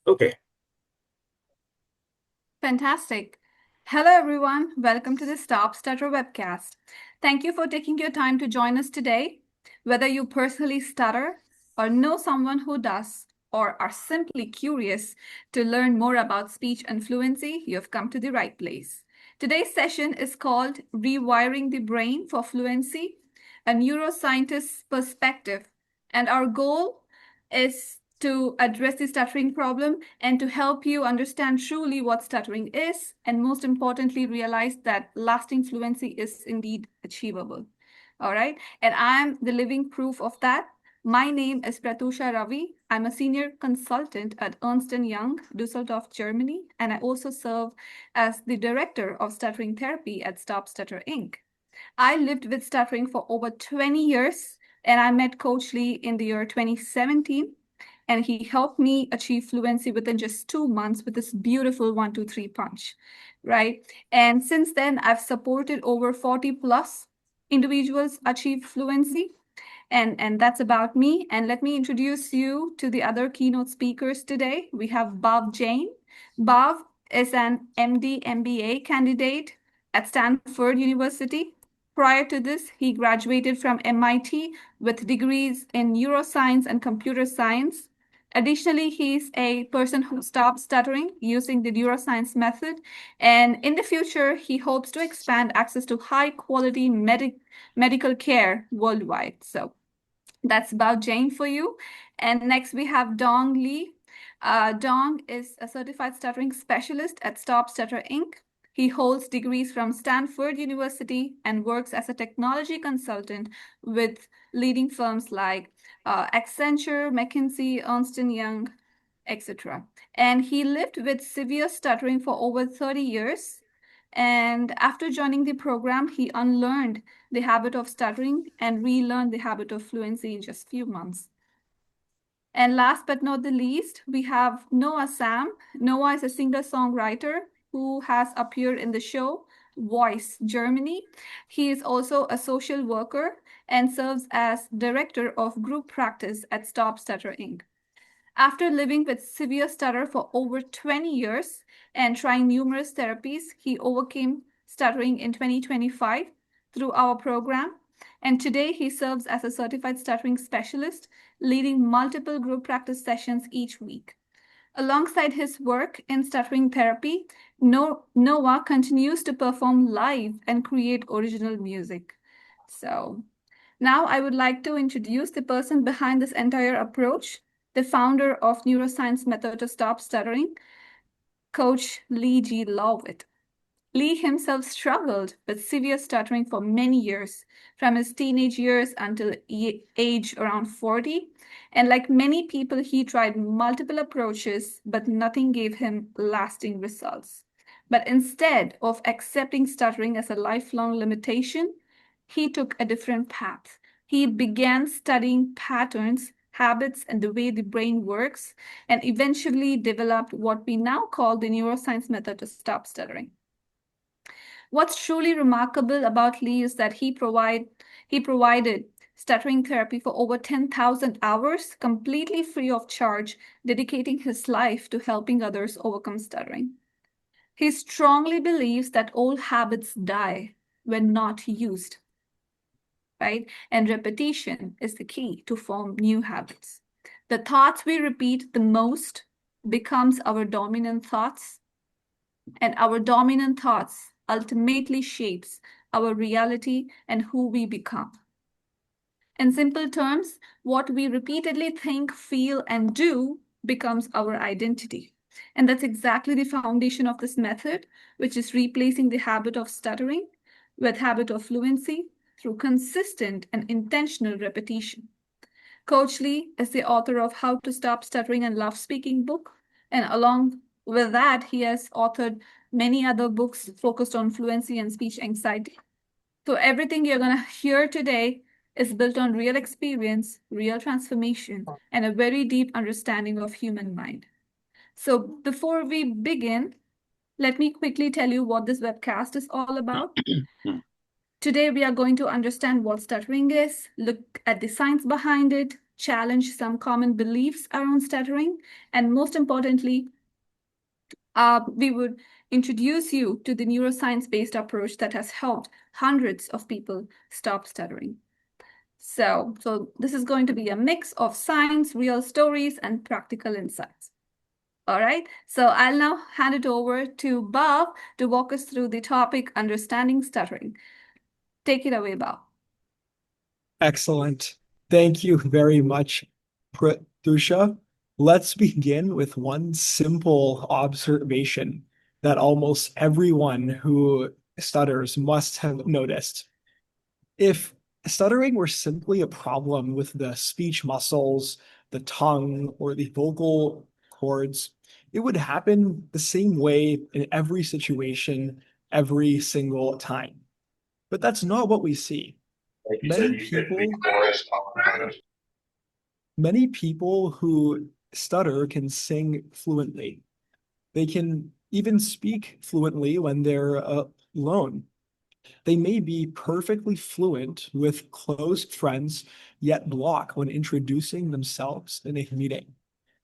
Okay. Fantastic. Hello, everyone. Welcome to the StopStutter Webcast. Thank you for taking your time to join us today. Whether you personally stutter or know someone who does, or are simply curious to learn more about speech and fluency, you have come to the right place. Today's session is called Rewiring the Brain for Fluency, a neuroscientist's perspective. And our goal is to address the stuttering problem and to help you understand truly what stuttering is, and most importantly, realize that lasting fluency is indeed achievable. All right. And I'm the living proof of that. My name is Pratusha Ravi. I'm a senior consultant at Ernst & Young, Düsseldorf, Germany, and I also serve as the director of stuttering therapy at StopStutter Inc. I lived with stuttering for over 20 years, and I met Coach Lee in the year 2017, and he helped me achieve fluency within just 2 months with this beautiful 1, 2, 3 punch, right? And since then, I've supported over 40 plus individuals achieve fluency. And that's about me. And let me introduce you to the other keynote speakers today. We have Bhav Jain. Bhav is an MD MBA candidate at Stanford University. Prior to this, he graduated from MIT with degrees in neuroscience and computer science. Additionally, he's a person who stopped stuttering using the neuroscience method. And in the future, he hopes to expand access to high quality medical care worldwide. So that's about Jane for you. And next we have Dong Lee. Dong is a certified stuttering specialist at StopStutter Inc. He holds degrees from Stanford University and works as a technology consultant with leading firms like Accenture, McKinsey, Ernst & Young, etc. And he lived with severe stuttering for over 30 years. And after joining the program, he unlearned the habit of stuttering and relearned the habit of fluency in just a few months. And last but not the least, we have Noah Sam. Noah is a singer-songwriter who has appeared in the show Voice Germany. He is also a social worker and serves as director of group practice at StopStutter Inc. After living with severe stutter for over 20 years and trying numerous therapies, he overcame stuttering in 2025 through our program. And today he serves as a certified stuttering specialist, leading multiple group practice sessions each week. Alongside his work in stuttering therapy, Noah continues to perform live and create original music. So now I would like to introduce the person behind this entire approach, the founder of Neuroscience Method to Stop Stuttering, Coach Lee G. Lovitt. Lee himself struggled with severe stuttering for many years, from his teenage years until age around 40. And like many people, he tried multiple approaches, but nothing gave him lasting results. But instead of accepting stuttering as a lifelong limitation, he took a different path. He began studying patterns, habits, and the way the brain works, and eventually developed what we now call the neuroscience method to stop stuttering. What's truly remarkable about Lee is that he provided stuttering therapy for over 10,000 hours completely free of charge, dedicating his life to helping others overcome stuttering. He strongly believes that old habits die when not used, right? And repetition is the key to form new habits. The thoughts we repeat the most becomes our dominant thoughts, and our dominant thoughts ultimately shapes our reality and who we become. In simple terms, what we repeatedly think, feel, and do becomes our identity. And that's exactly the foundation of this method, which is replacing the habit of stuttering with habit of fluency through consistent and intentional repetition. Coach Lee is the author of How to Stop Stuttering and Love Speaking book. And along with that, he has authored many other books focused on fluency and speech anxiety. So everything you're going to hear today is built on real experience, real transformation, and a very deep understanding of human mind. So before we begin, let me quickly tell you what this webcast is all about. Today, we are going to understand what stuttering is, look at the science behind it, challenge some common beliefs around stuttering, and most importantly, we would introduce you to the neuroscience-based approach that has helped hundreds of people stop stuttering. So this is going to be a mix of science, real stories, and practical insights. All right, so I'll now hand it over to Bob to walk us through the topic, understanding stuttering. Take it away, Bob. Excellent. Thank you very much, Pratusha. Let's begin with one simple observation that almost everyone who stutters must have noticed. If stuttering were simply a problem with the speech muscles, the tongue, or the vocal cords, it would happen the same way in every situation, every single time. But that's not what we see. Like you said, Many you could be people chorus. Many people who stutter can sing fluently. They can even speak fluently when they're alone. They may be perfectly fluent with close friends, yet block when introducing themselves in a meeting.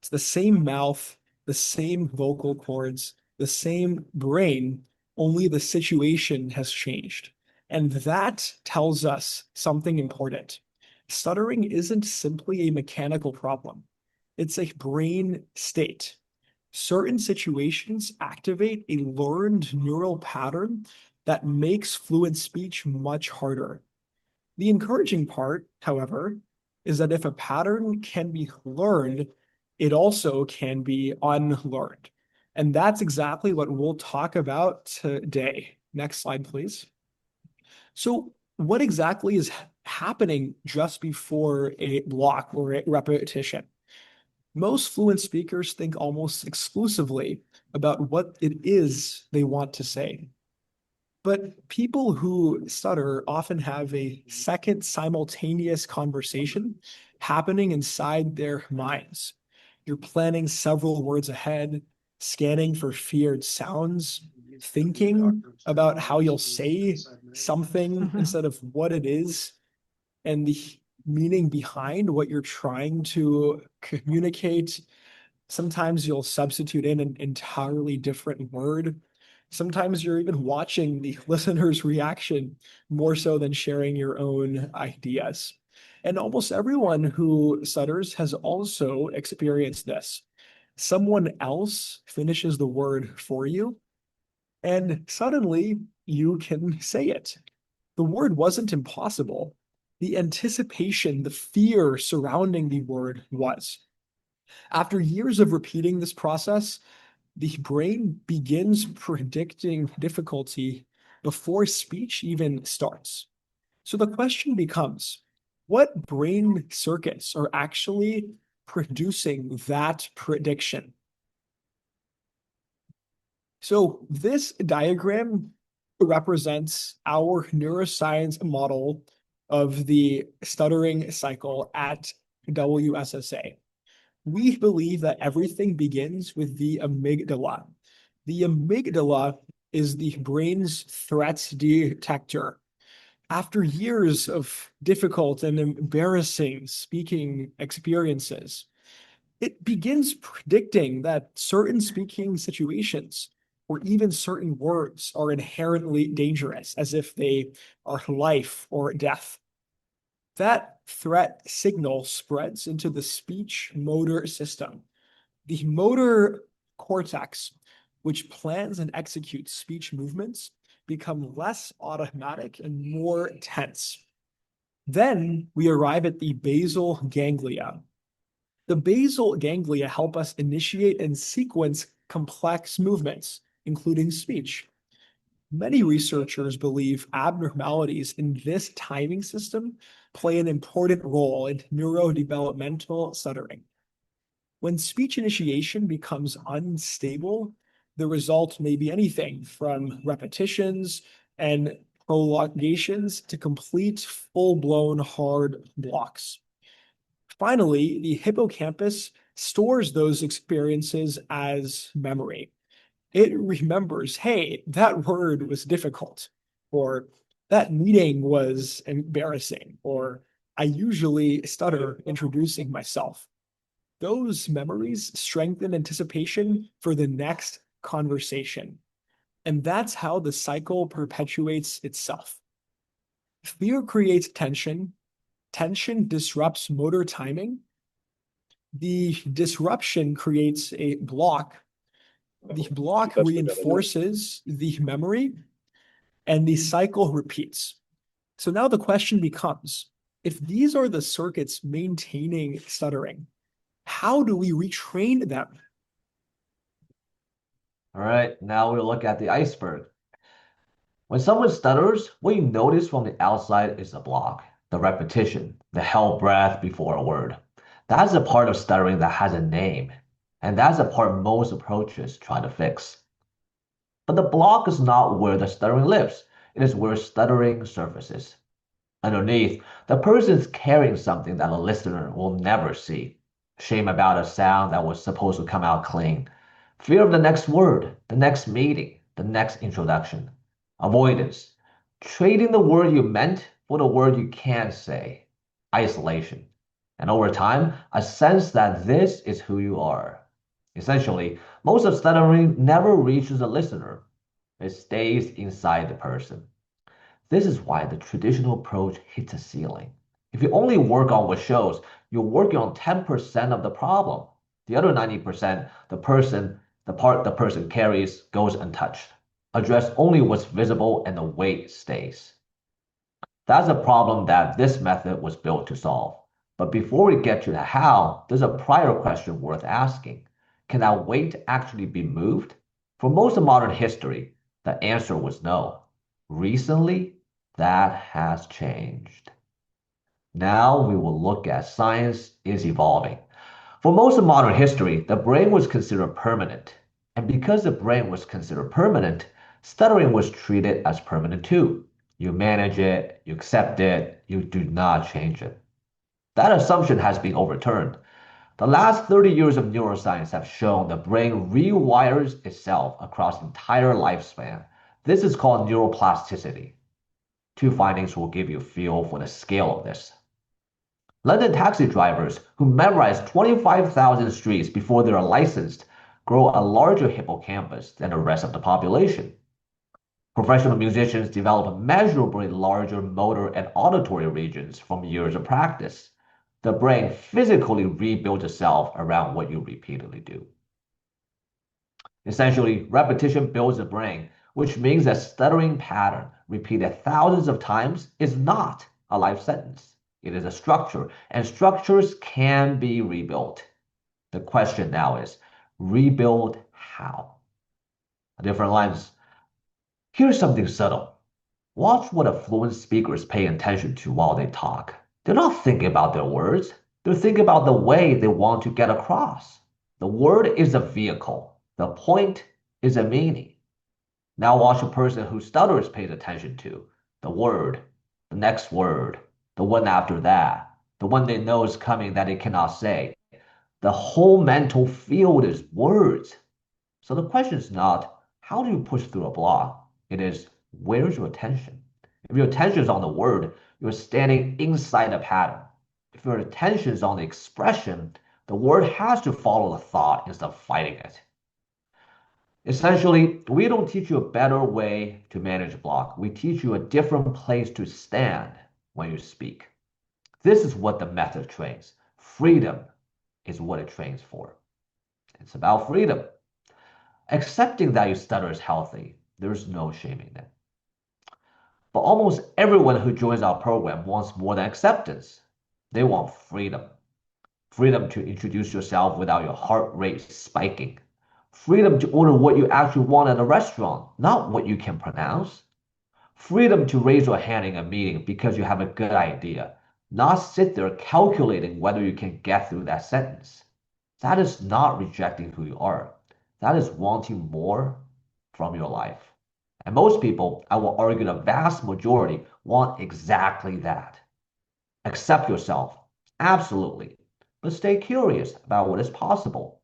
It's the same mouth, the same vocal cords, the same brain, only the situation has changed. And that tells us something important. Stuttering isn't simply a mechanical problem, it's a brain state. Certain situations activate a learned neural pattern that makes fluent speech much harder. The encouraging part, however, is that if a pattern can be learned, it also can be unlearned. And that's exactly what we'll talk about today. Next slide, please. So, what exactly is happening just before a block or a repetition? Most fluent speakers think almost exclusively about what it is they want to say. But people who stutter often have a second simultaneous conversation happening inside their minds. You're planning several words ahead, scanning for feared sounds, thinking about how you'll say something instead of what it is, and the meaning behind what you're trying to communicate. Sometimes you'll substitute in an entirely different word. Sometimes you're even watching the listener's reaction more so than sharing your own ideas. And almost everyone who stutters has also experienced this. Someone else finishes the word for you, and suddenly you can say it. The word wasn't impossible. The anticipation, the fear surrounding the word was. After years of repeating this process, the brain begins predicting difficulty before speech even starts. So the question becomes, what brain circuits are actually producing that prediction? So this diagram represents our neuroscience model of the stuttering cycle at WSSA. We believe that everything begins with the amygdala. The amygdala is the brain's threat detector. After years of difficult and embarrassing speaking experiences, it begins predicting that certain speaking situations or even certain words are inherently dangerous, as if they are life or death. That threat signal spreads into the speech motor system. The motor cortex, which plans and executes speech movements, become less automatic and more tense. Then we arrive at the basal ganglia. The basal ganglia help us initiate and sequence complex movements, including speech. Many researchers believe abnormalities in this timing system play an important role in neurodevelopmental stuttering. When speech initiation becomes unstable, the result may be anything from repetitions and prolongations to complete full-blown hard blocks. Finally, the hippocampus stores those experiences as memory. It remembers, hey, that word was difficult, or that meeting was embarrassing, or I usually stutter introducing myself. Those memories strengthen anticipation for the next conversation. And that's how the cycle perpetuates itself. Fear creates tension. Tension disrupts motor timing. The disruption creates a block. The block reinforces the memory, and the cycle repeats. So now the question becomes, if these are the circuits maintaining stuttering, how do we retrain them? All right, now we'll look at the iceberg. When someone stutters, what you notice from the outside is the block, the repetition, the held breath before a word. That's the part of stuttering that has a name, and that's the part most approaches try to fix. But the block is not where the stuttering lives. It is where stuttering surfaces. Underneath, the person is carrying something that a listener will never see. Shame about a sound that was supposed to come out clean. Fear of the next word, the next meeting, the next introduction. Avoidance. Trading the word you meant for the word you can't say. Isolation. And over time, a sense that this is who you are. Essentially, most of stuttering never reaches the listener. It stays inside the person. This is why the traditional approach hits a ceiling. If you only work on what shows, you're working on 10% of the problem. The other 90%, the part the person carries goes untouched. Address only what's visible and the weight stays. That's a problem that this method was built to solve. But before we get to the how, there's a prior question worth asking. Can that weight actually be moved? For most of modern history, the answer was no. Recently, that has changed. Now we will look at science is evolving. For most of modern history, the brain was considered permanent. And because the brain was considered permanent, stuttering was treated as permanent too. You manage it, you accept it, you do not change it. That assumption has been overturned. The last 30 years of neuroscience have shown the brain rewires itself across the entire lifespan. This is called neuroplasticity. Two findings will give you a feel for the scale of this. London taxi drivers who memorize 25,000 streets before they are licensed grow a larger hippocampus than the rest of the population. Professional musicians develop measurably larger motor and auditory regions from years of practice. The brain physically rebuilds itself around what you repeatedly do. Essentially, repetition builds the brain, which means that stuttering pattern repeated thousands of times is not a life sentence. It is a structure, and structures can be rebuilt. The question now is, rebuild how? A different lens. Here's something subtle. Watch what a fluent speaker is paying attention to while they talk. They're not thinking about their words. They're thinking about the way they want to get across. The word is a vehicle. The point is a meaning. Now watch a person who stutters pays attention to the word, the next word, the one after that, the one they know is coming that they cannot say. The whole mental field is words. So the question is not, how do you push through a block? It is, where's your attention? If your attention is on the word, you're standing inside a pattern. If your attention is on the expression, the word has to follow the thought instead of fighting it. Essentially, we don't teach you a better way to manage a block. We teach you a different place to stand when you speak. This is what the method trains. Freedom is what it trains for. It's about freedom. Accepting that you stutter is healthy. There's no shaming it. But almost everyone who joins our program wants more than acceptance. They want freedom. Freedom to introduce yourself without your heart rate spiking. Freedom to order what you actually want at a restaurant, not what you can pronounce. Freedom to raise your hand in a meeting because you have a good idea, not sit there calculating whether you can get through that sentence. That is not rejecting who you are. That is wanting more from your life. And most people, I will argue the vast majority, want exactly that. Accept yourself, absolutely, but stay curious about what is possible.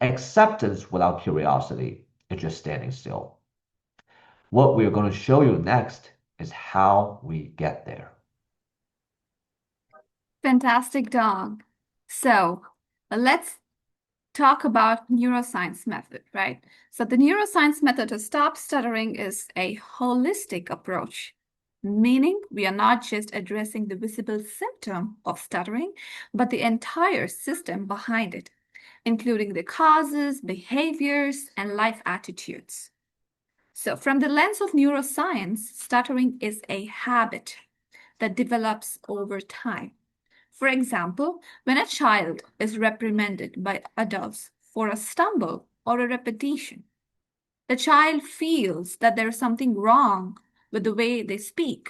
Acceptance without curiosity is just standing still. What we are going to show you next is how we get there. Fantastic, dog. So let's talk about neuroscience method, right? So the neuroscience method to stop stuttering is a holistic approach, meaning we are not just addressing the visible symptom of stuttering, but the entire system behind it, including the causes, behaviors, and life attitudes. So from the lens of neuroscience, stuttering is a habit that develops over time. For example, when a child is reprimanded by adults for a stumble or a repetition, the child feels that there's something wrong with the way they speak,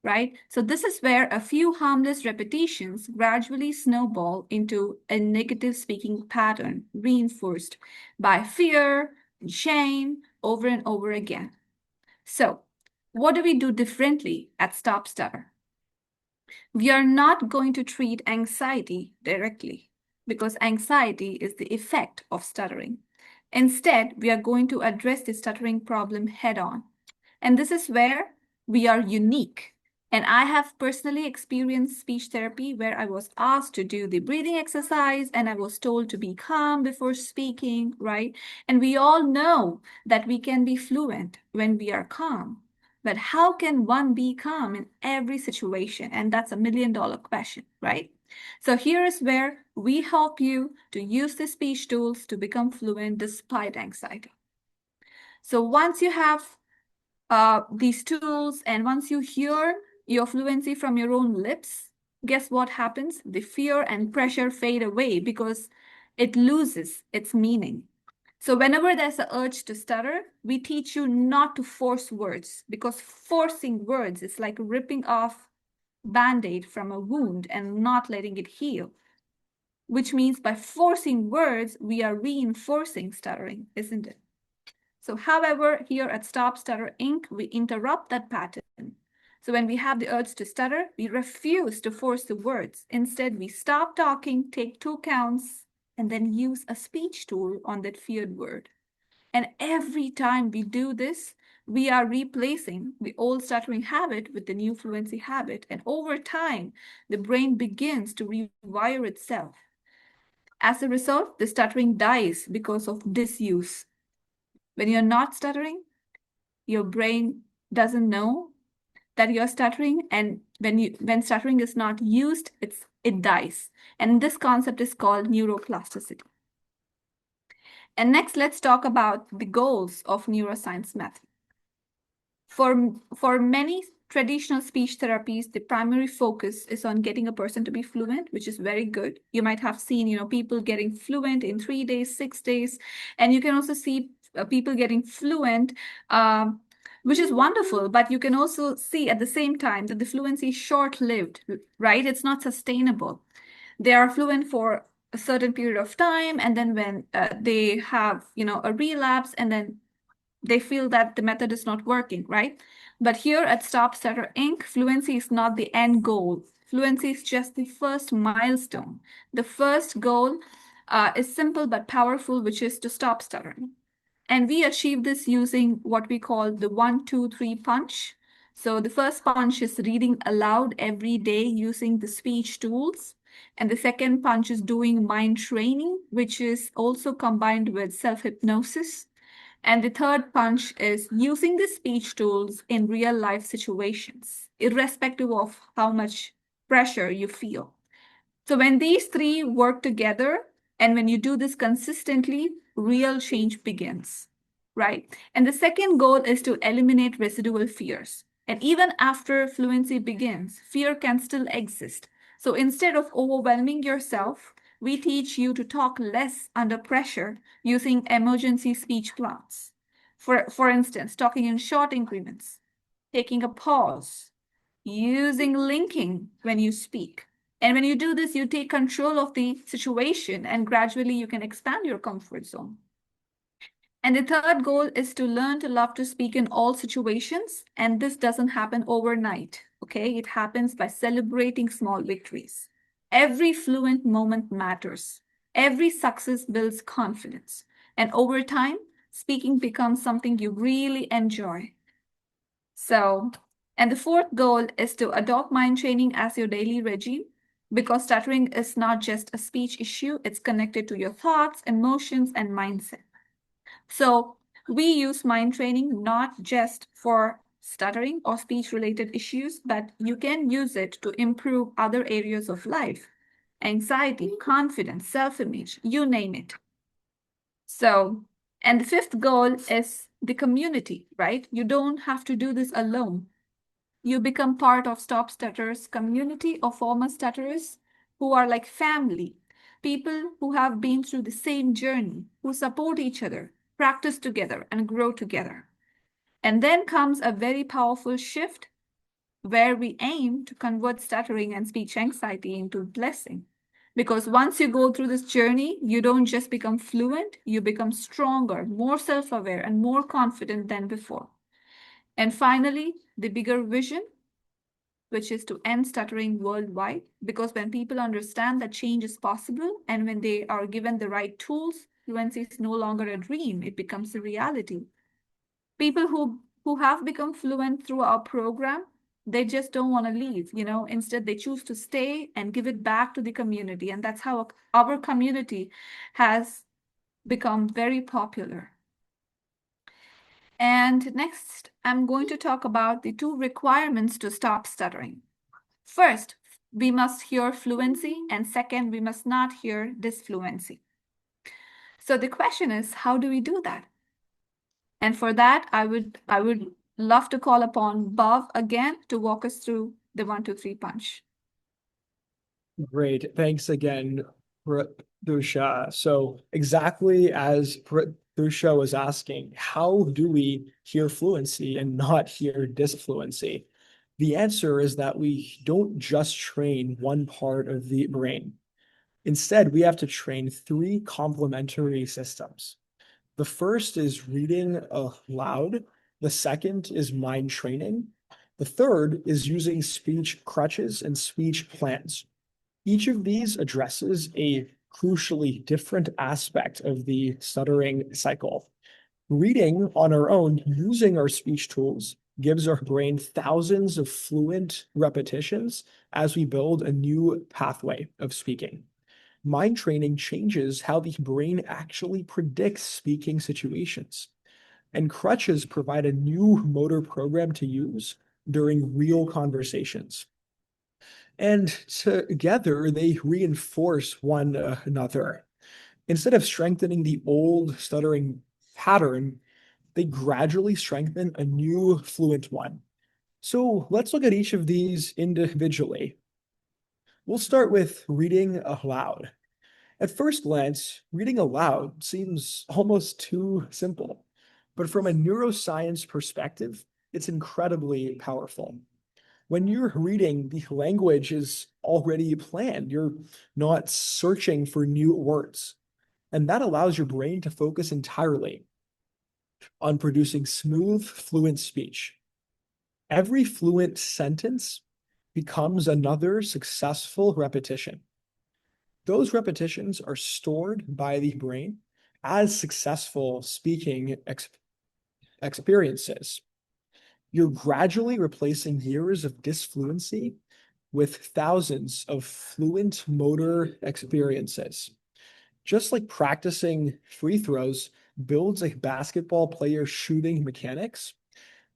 right? So this is where a few harmless repetitions gradually snowball into a negative speaking pattern reinforced by fear and shame over and over again. So what do we do differently at StopStutter? We are not going to treat anxiety directly because anxiety is the effect of stuttering. Instead, we are going to address the stuttering problem head on. And this is where we are unique. And I have personally experienced speech therapy where I was asked to do the breathing exercise and I was told to be calm before speaking, right? And we all know that we can be fluent when we are calm. But how can one be calm in every situation? And that's $1 million question, right? So here is where we help you to use the speech tools to become fluent despite anxiety. So once you have these tools and once you hear your fluency from your own lips, guess what happens? The fear and pressure fade away because it loses its meaning. So whenever there's an urge to stutter, we teach you not to force words because forcing words is like ripping off Band-Aid from a wound and not letting it heal, which means by forcing words, we are reinforcing stuttering, isn't it? So however, here at StopStutter Inc., we interrupt that pattern. So when we have the urge to stutter, we refuse to force the words. Instead, we stop talking, take 2 counts, and then use a speech tool on that feared word. And every time we do this, we are replacing the old stuttering habit with the new fluency habit. And over time, the brain begins to rewire itself. As a result, the stuttering dies because of disuse. When you're not stuttering, your brain doesn't know that you're stuttering, and when stuttering is not used, it dies. And this concept is called neuroplasticity. And next, let's talk about the goals of neuroscience method. For many traditional speech therapies, the primary focus is on getting a person to be fluent, which is very good. You might have seen, people getting fluent in 3 days, 6 days, and you can also see people getting fluent, which is wonderful. But you can also see at the same time that the fluency is short-lived, right? It's not sustainable. They are fluent for a certain period of time, and then when they have, a relapse, and then they feel that the method is not working, right? But here at StopStutter Inc., fluency is not the end goal. Fluency is just the first milestone. The first goal is simple but powerful, which is to stop stuttering. And we achieve this using what we call the 1, 2, 3 punch. So the first punch is reading aloud every day using the speech tools. And the second punch is doing mind training, which is also combined with self-hypnosis. And the third punch is using the speech tools in real life situations, irrespective of how much pressure you feel. So when these 3 work together, and when you do this consistently, real change begins, right? And the second goal is to eliminate residual fears. And even after fluency begins, fear can still exist. So instead of overwhelming yourself, we teach you to talk less under pressure using emergency speech plans. For instance, talking in short increments, taking a pause, using linking when you speak. And when you do this, you take control of the situation and gradually you can expand your comfort zone. And the third goal is to learn to love to speak in all situations. And this doesn't happen overnight, okay? It happens by celebrating small victories. Every fluent moment matters. Every success builds confidence. And over time, speaking becomes something you really enjoy. So, and the fourth goal is to adopt mind training as your daily regime. because stuttering is not just a speech issue, it's connected to your thoughts, emotions, and mindset. So we use mind training not just for stuttering or speech-related issues, but you can use it to improve other areas of life, anxiety, confidence, self-image, you name it. So, and the fifth goal is the community, right? You don't have to do this alone. You become part of StopStutters community of former stutterers who are like family, people who have been through the same journey, who support each other, practice together, and grow together. And then comes a very powerful shift where we aim to convert stuttering and speech anxiety into blessing. Because once you go through this journey, you don't just become fluent, you become stronger, more self-aware, and more confident than before. And finally, the bigger vision, which is to end stuttering worldwide. Because when people understand that change is possible and when they are given the right tools, fluency is no longer a dream, it becomes a reality. People who have become fluent through our program, they just don't want to leave, instead they choose to stay and give it back to the community. And that's how our community has become very popular. And next, I'm going to talk about the 2 requirements to stop stuttering. First, we must hear fluency, and second, we must not hear disfluency. So the question is, how do we do that? And for that, I would love to call upon Bhav again to walk us through the 1, 2, 3 punch. Great. Thanks again, Pratyusha. So exactly as Pratyusha was asking, how do we hear fluency and not hear disfluency? The answer is that we don't just train one part of the brain. Instead, we have to train 3 complementary systems. The first is reading aloud. The second is mind training. The third is using speech crutches and speech plans. Each of these addresses a crucially different aspect of the stuttering cycle. Reading on our own using our speech tools gives our brain thousands of fluent repetitions as we build a new pathway of speaking. Mind training changes how the brain actually predicts speaking situations. And crutches provide a new motor program to use during real conversations. And together, they reinforce one another. Instead of strengthening the old stuttering pattern, they gradually strengthen a new fluent one. So let's look at each of these individually. We'll start with reading aloud. At first glance, reading aloud seems almost too simple, but from a neuroscience perspective, it's incredibly powerful. When you're reading, the language is already planned. You're not searching for new words. And that allows your brain to focus entirely on producing smooth, fluent speech. Every fluent sentence becomes another successful repetition. Those repetitions are stored by the brain as successful speaking experiences. You're gradually replacing years of disfluency with thousands of fluent motor experiences. Just like practicing free throws builds a basketball player shooting mechanics,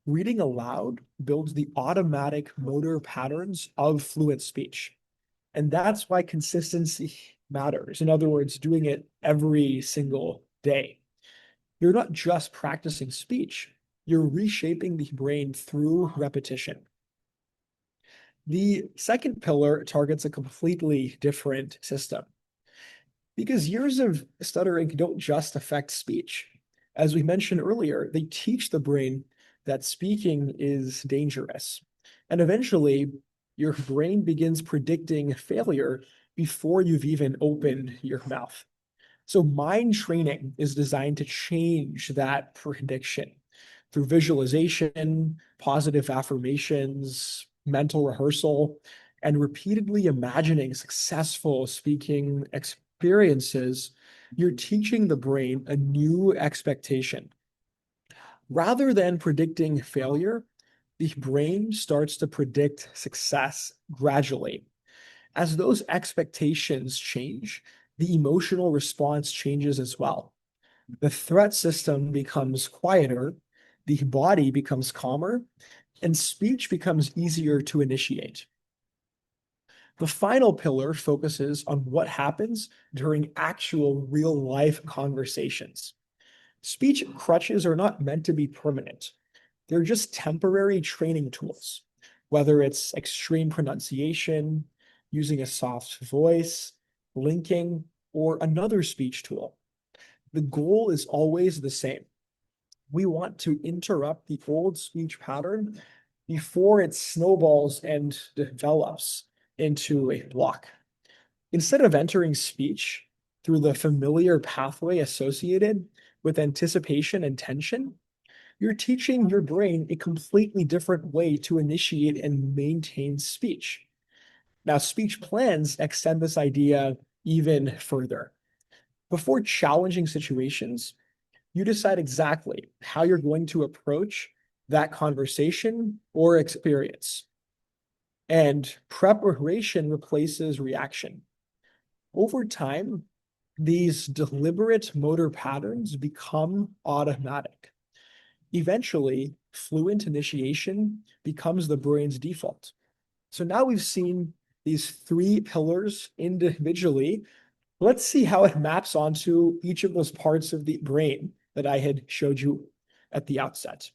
reading aloud builds the automatic motor patterns of fluent speech. And that's why consistency matters. In other words, doing it every single day. You're not just practicing speech, you're reshaping the brain through repetition. The second pillar targets a completely different system. Because years of stuttering don't just affect speech. As we mentioned earlier, they teach the brain that speaking is dangerous. And eventually, your brain begins predicting failure before you've even opened your mouth. So mind training is designed to change that prediction through visualization, positive affirmations, mental rehearsal, and repeatedly imagining successful speaking experiences. You're teaching the brain a new expectation. Rather than predicting failure, the brain starts to predict success gradually. As those expectations change, the emotional response changes as well. The threat system becomes quieter, the body becomes calmer, and speech becomes easier to initiate. The final pillar focuses on what happens during actual real-life conversations. Speech crutches are not meant to be permanent. They're just temporary training tools, whether it's extreme pronunciation, using a soft voice, linking, or another speech tool. The goal is always the same. We want to interrupt the old speech pattern before it snowballs and develops into a block. Instead of entering speech through the familiar pathway associated with anticipation and tension, you're teaching your brain a completely different way to initiate and maintain speech. Now, speech plans extend this idea even further. Before challenging situations, you decide exactly how you're going to approach that conversation or experience. And preparation replaces reaction. Over time, these deliberate motor patterns become automatic. Eventually, fluent initiation becomes the brain's default. So now we've seen these three pillars individually. Let's see how it maps onto each of those parts of the brain that I had showed you at the outset.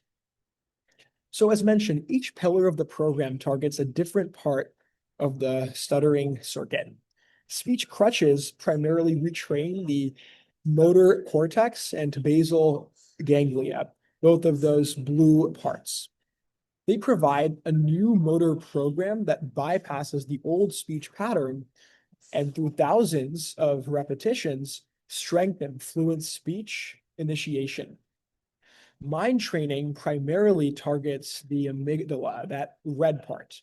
So as mentioned, each pillar of the program targets a different part of the stuttering circuit. Speech crutches primarily retrain the motor cortex and basal ganglia, both of those blue parts. They provide a new motor program that bypasses the old speech pattern and through thousands of repetitions, strengthen fluent speech initiation. Mind training primarily targets the amygdala, that red part.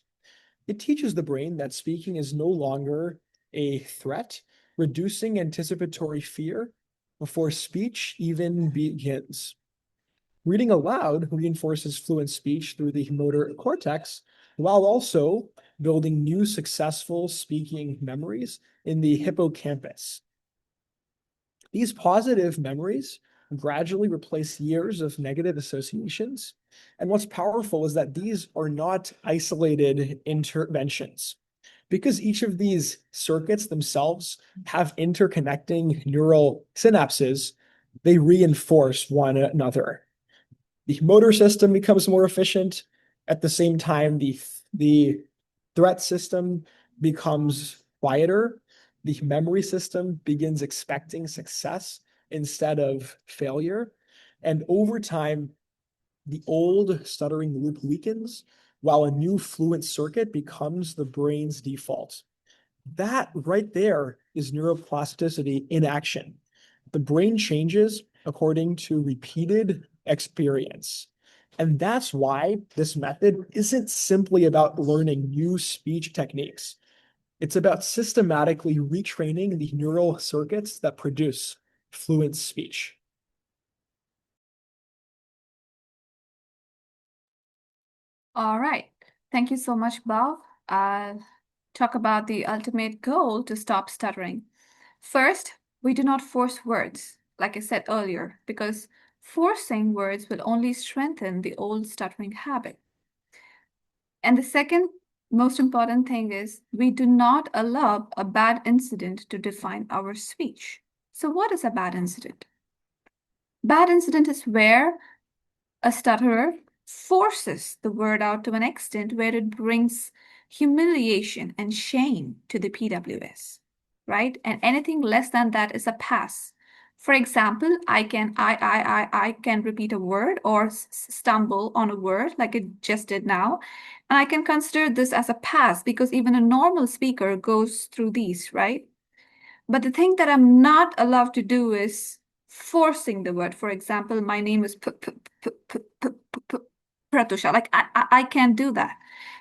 It teaches the brain that speaking is no longer a threat, reducing anticipatory fear before speech even begins. Reading aloud reinforces fluent speech through the motor cortex, while also building new successful speaking memories in the hippocampus. These positive memories gradually replace years of negative associations. And what's powerful is that these are not isolated interventions. Because each of these circuits themselves have interconnecting neural synapses, they reinforce one another. The motor system becomes more efficient. At the same time, the threat system becomes quieter. The memory system begins expecting success instead of failure. And over time, the old stuttering loop weakens while a new fluent circuit becomes the brain's default. That right there is neuroplasticity in action. The brain changes according to repeated experience. And that's why this method isn't simply about learning new speech techniques. It's about systematically retraining the neural circuits that produce fluent speech. All right. Thank you so much, Bob. I'll talk about the ultimate goal to stop stuttering. First, we do not force words, like I said earlier, because forcing words will only strengthen the old stuttering habit. And the second most important thing is we do not allow a bad incident to define our speech. So what is a bad incident? Bad incident is where a stutterer forces the word out to an extent where it brings humiliation and shame to the PWS, right? And anything less than that is a pass. For example, I can repeat a word or stumble on a word like it just did now. And I can consider this as a pass because even a normal speaker goes through these, right? But the thing that I'm not allowed to do is forcing the word. For example, my name is Pratusha. Like I can't do that.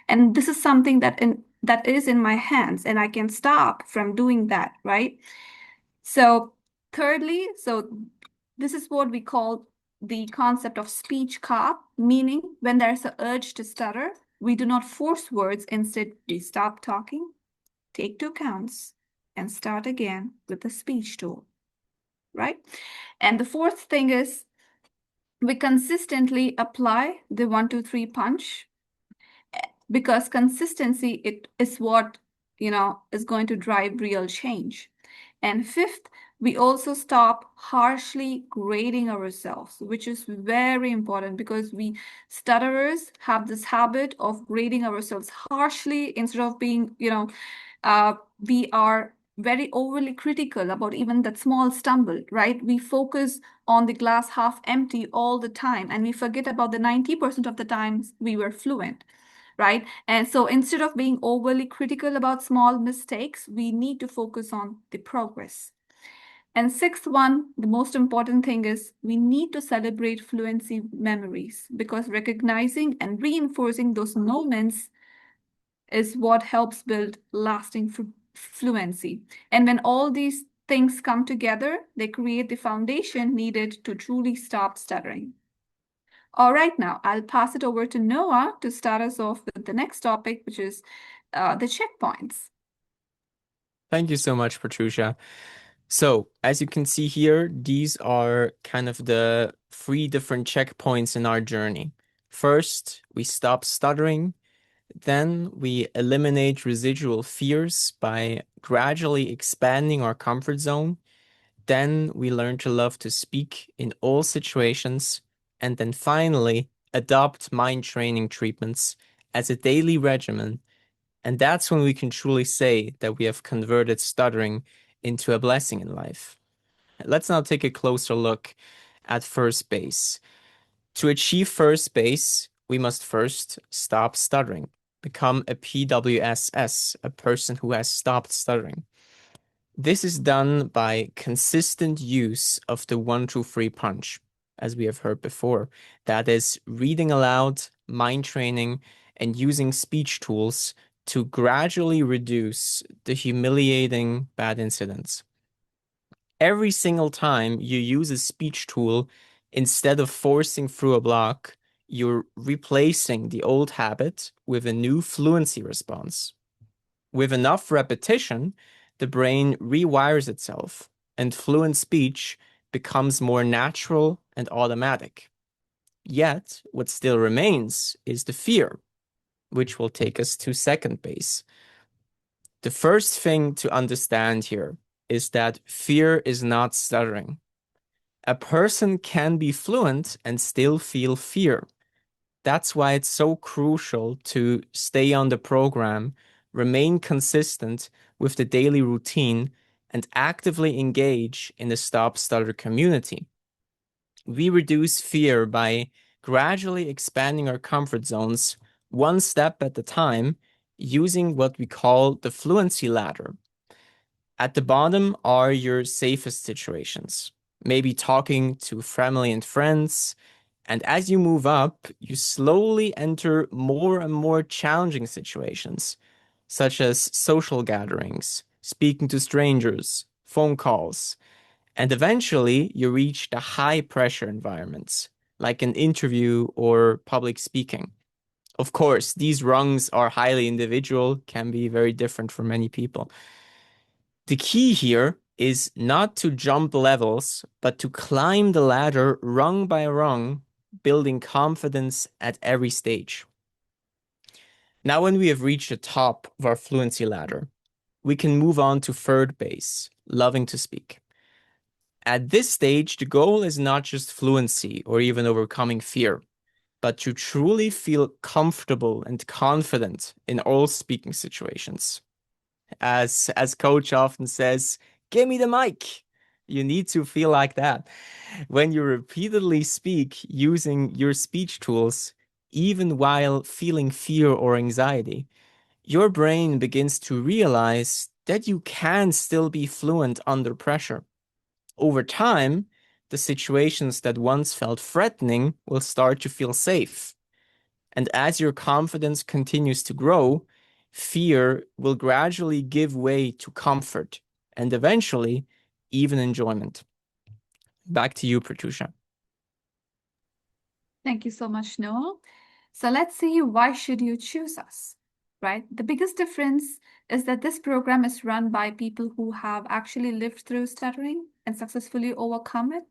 And this is something that is in my hands, and I can stop from doing that, right? So thirdly, this is what we call the concept of speech cop, meaning when there's an urge to stutter, we do not force words, instead we stop talking, take 2 counts, and start again with the speech tool, right? And the fourth thing is we consistently apply the 1, 2, 3 punch, because consistency is what, is going to drive real change. And fifth, we also stop harshly grading ourselves, which is very important because we stutterers have this habit of grading ourselves harshly instead of being, we are very overly critical about even that small stumble, right? We focus on the glass half empty all the time, and we forget about the 90% of the times we were fluent, right? And so instead of being overly critical about small mistakes, we need to focus on the progress. And sixth one, the most important thing is we need to celebrate fluency memories, because recognizing and reinforcing those moments is what helps build lasting fluency. And when all these things come together, they create the foundation needed to truly stop stuttering. All right, now I'll pass it over to Noah to start us off with the next topic, which is the checkpoints. Thank you so much, Patricia. So, as you can see here, these are kind of the 3 different checkpoints in our journey. First, we stop stuttering. Then we eliminate residual fears by gradually expanding our comfort zone. Then we learn to love to speak in all situations. And then finally, adopt mind training treatments as a daily regimen. And that's when we can truly say that we have converted stuttering into a blessing in life. Let's now take a closer look at first base. To achieve first base, we must first stop stuttering, become a PWSS, a person who has stopped stuttering. This is done by consistent use of the 1, 2, 3 punch, as we have heard before. That is reading aloud, mind training, and using speech tools to gradually reduce the humiliating bad incidents. Every single time you use a speech tool, instead of forcing through a block, you're replacing the old habit with a new fluency response. With enough repetition, the brain rewires itself, and fluent speech becomes more natural and automatic. Yet, what still remains is the fear, which will take us to second base. The first thing to understand here is that fear is not stuttering. A person can be fluent and still feel fear. That's why it's so crucial to stay on the program, remain consistent with the daily routine, and actively engage in the StopStutter community. We reduce fear by gradually expanding our comfort zones one step at a time, using what we call the fluency ladder. At the bottom are your safest situations, maybe talking to family and friends. And as you move up, you slowly enter more and more challenging situations, such as social gatherings, speaking to strangers, phone calls, and eventually you reach the high pressure environments, like an interview or public speaking. Of course, these rungs are highly individual, can be very different for many people. The key here is not to jump levels, but to climb the ladder rung by rung, building confidence at every stage. Now, when we have reached the top of our fluency ladder, we can move on to third base, loving to speak. At this stage, the goal is not just fluency or even overcoming fear, but to truly feel comfortable and confident in all speaking situations. As coach often says, give me the mic. You need to feel like that. When you repeatedly speak using your speech tools, even while feeling fear or anxiety, your brain begins to realize that you can still be fluent under pressure. Over time, the situations that once felt threatening will start to feel safe. And as your confidence continues to grow, fear will gradually give way to comfort and eventually even enjoyment. Back to you, Patricia. Thank you so much, Noah. So let's see, why should you choose us? right? The biggest difference is that this program is run by people who have actually lived through stuttering and successfully overcome it.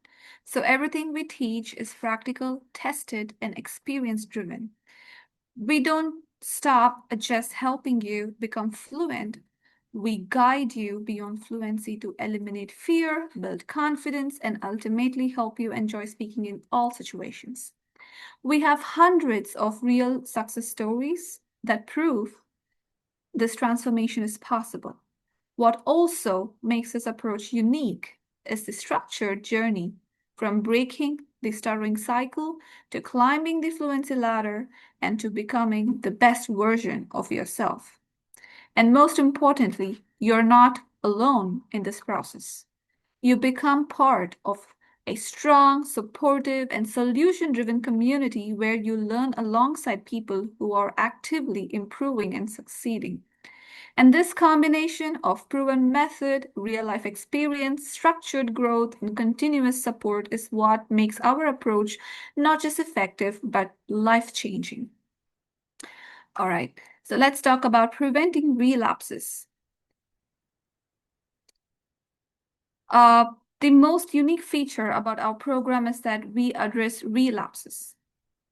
So everything we teach is practical, tested, and experience-driven. We don't stop at just helping you become fluent. We guide you beyond fluency to eliminate fear, build confidence, and ultimately help you enjoy speaking in all situations. We have hundreds of real success stories that prove this transformation is possible. What also makes this approach unique is the structured journey from breaking the stuttering cycle to climbing the fluency ladder and to becoming the best version of yourself. And most importantly, you're not alone in this process. You become part of a strong, supportive, and solution-driven community where you learn alongside people who are actively improving and succeeding. And this combination of proven method, real-life experience, structured growth, and continuous support is what makes our approach not just effective, but life-changing. All right, so let's talk about preventing relapses. The most unique feature about our program is that we address relapses.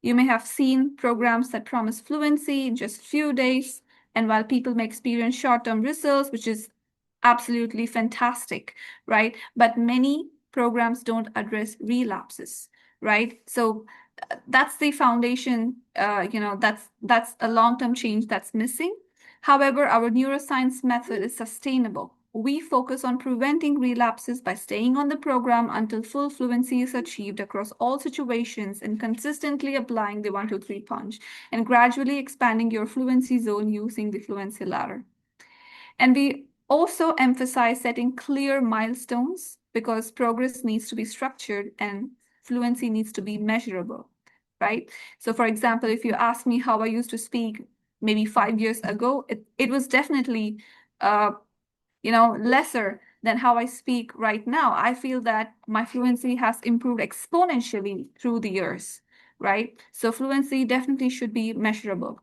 You may have seen programs that promise fluency in just a few days, and while people may experience short-term results, which is absolutely fantastic, right? But many programs don't address relapses, right? So that's the foundation, that's a long-term change that's missing. However, our neuroscience method is sustainable. We focus on preventing relapses by staying on the program until full fluency is achieved across all situations and consistently applying the 1, 2, 3 punch and gradually expanding your fluency zone using the fluency ladder. And we also emphasize setting clear milestones because progress needs to be structured and fluency needs to be measurable, right? So for example, if you ask me how I used to speak maybe 5 years ago, it was definitely lesser than how I speak right now. I feel that my fluency has improved exponentially through the years, right? So fluency definitely should be measurable.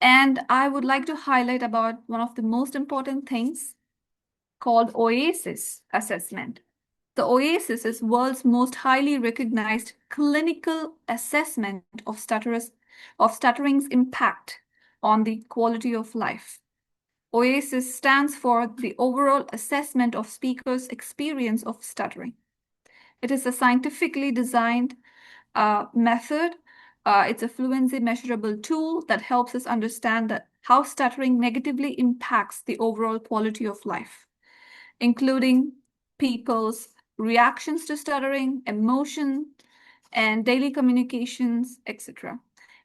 And I would like to highlight about one of the most important things called OASIS assessment. The OASIS is world's most highly recognized clinical assessment of stuttering's impact on the quality of life. OASIS stands for the overall assessment of speakers' experience of stuttering. It is a scientifically designed method. It's a fluency measurable tool that helps us understand how stuttering negatively impacts the overall quality of life, including people's reactions to stuttering, emotion, and daily communications, etc.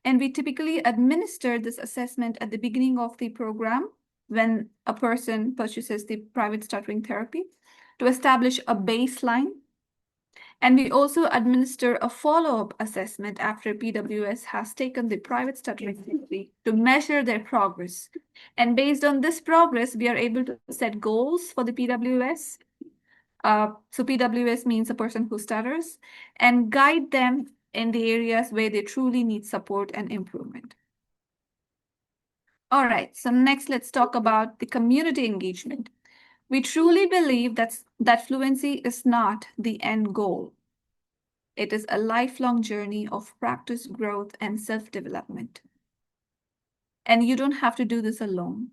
And we typically administer this assessment at the beginning of the program when a person purchases the private stuttering therapy to establish a baseline. And we also administer a follow-up assessment after PWS has taken the private stuttering therapy to measure their progress. And based on this progress, we are able to set goals for the PWS. So PWS means a person who stutters, and guide them in the areas where they truly need support and improvement. All right, so next let's talk about the community engagement. We truly believe that fluency is not the end goal. It is a lifelong journey of practice, growth, and self-development. And you don't have to do this alone.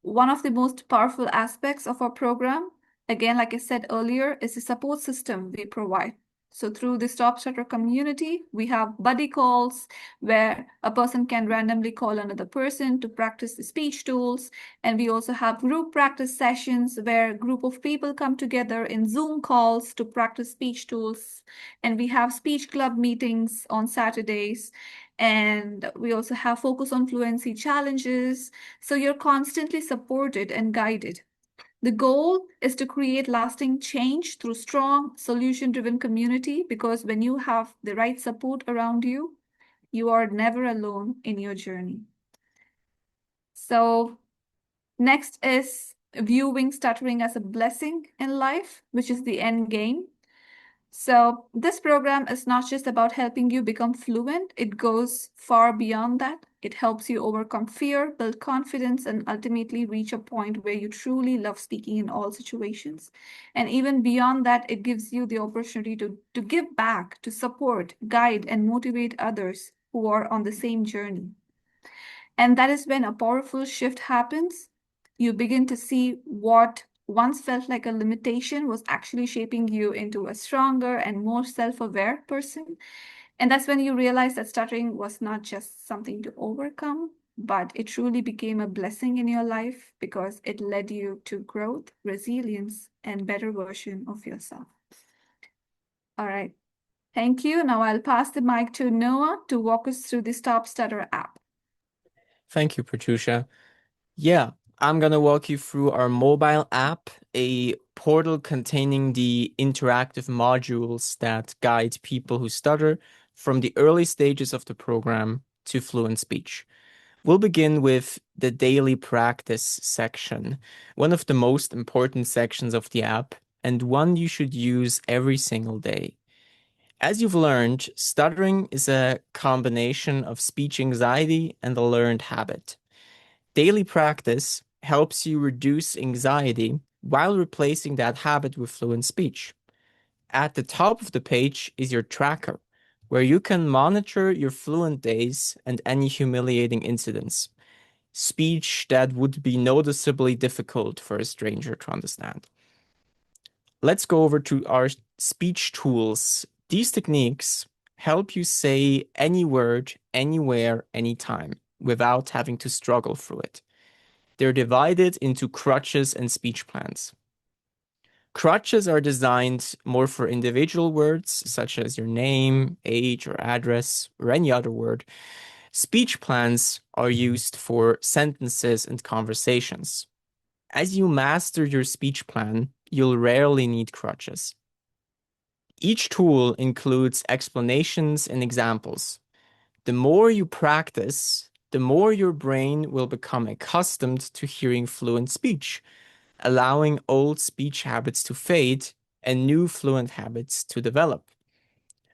One of the most powerful aspects of our program, again, like I said earlier, is the support system we provide. So through the StopStutter community, we have buddy calls where a person can randomly call another person to practice the speech tools. And we also have group practice sessions where a group of people come together in Zoom calls to practice speech tools. And we have speech club meetings on Saturdays. And we also have focus on fluency challenges. So you're constantly supported and guided. The goal is to create lasting change through strong solution-driven community, because when you have the right support around you, you are never alone in your journey. So next is viewing stuttering as a blessing in life, which is the end game. So this program is not just about helping you become fluent, it goes far beyond that. It helps you overcome fear, build confidence, and ultimately reach a point where you truly love speaking in all situations. And even beyond that, it gives you the opportunity to give back, to support, guide, and motivate others who are on the same journey. And that is when a powerful shift happens. You begin to see what once felt like a limitation was actually shaping you into a stronger and more self-aware person. And that's when you realize that stuttering was not just something to overcome, but it truly became a blessing in your life because it led you to growth, resilience, and better version of yourself. All right. Thank you. Now I'll pass the mic to Noah to walk us through the StopStutter app. Thank you, Patricia. Yeah, I'm gonna walk you through our mobile app, a portal containing the interactive modules that guide people who stutter from the early stages of the program to fluent speech. We'll begin with the daily practice section, one of the most important sections of the app, and one you should use every single day. As you've learned, stuttering is a combination of speech anxiety and a learned habit. Daily practice helps you reduce anxiety while replacing that habit with fluent speech. At the top of the page is your tracker, where you can monitor your fluent days and any humiliating incidents. Speech that would be noticeably difficult for a stranger to understand. Let's go over to our speech tools. These techniques help you say any word, anywhere, anytime, without having to struggle through it. They're divided into crutches and speech plans. Crutches are designed more for individual words, such as your name, age, or address, or any other word. Speech plans are used for sentences and conversations. As you master your speech plan, you'll rarely need crutches. Each tool includes explanations and examples. The more you practice, the more your brain will become accustomed to hearing fluent speech, allowing old speech habits to fade and new fluent habits to develop.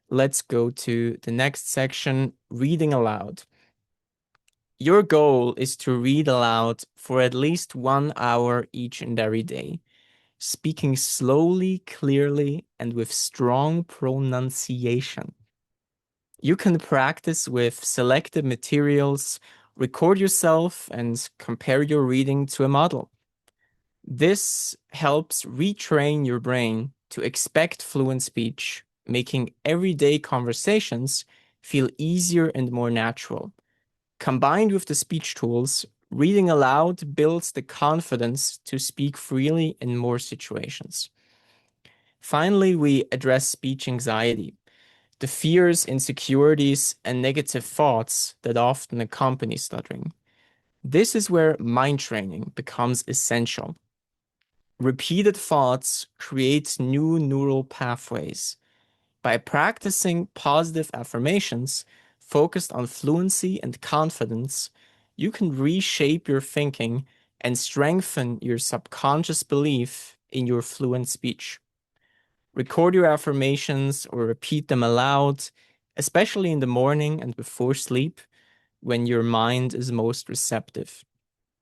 Let's go to the next section, reading aloud. Your goal is to read aloud for at least 1 hour each and every day, speaking slowly, clearly, and with strong pronunciation. You can practice with selected materials, record yourself, and compare your reading to a model. This helps retrain your brain to expect fluent speech, making everyday conversations feel easier and more natural. Combined with the speech tools, reading aloud builds the confidence to speak freely in more situations. Finally, we address speech anxiety, the fears, insecurities, and negative thoughts that often accompany stuttering. This is where mind training becomes essential. Repeated thoughts create new neural pathways. By practicing positive affirmations focused on fluency and confidence, you can reshape your thinking and strengthen your subconscious belief in your fluent speech. Record your affirmations or repeat them aloud, especially in the morning and before sleep, when your mind is most receptive.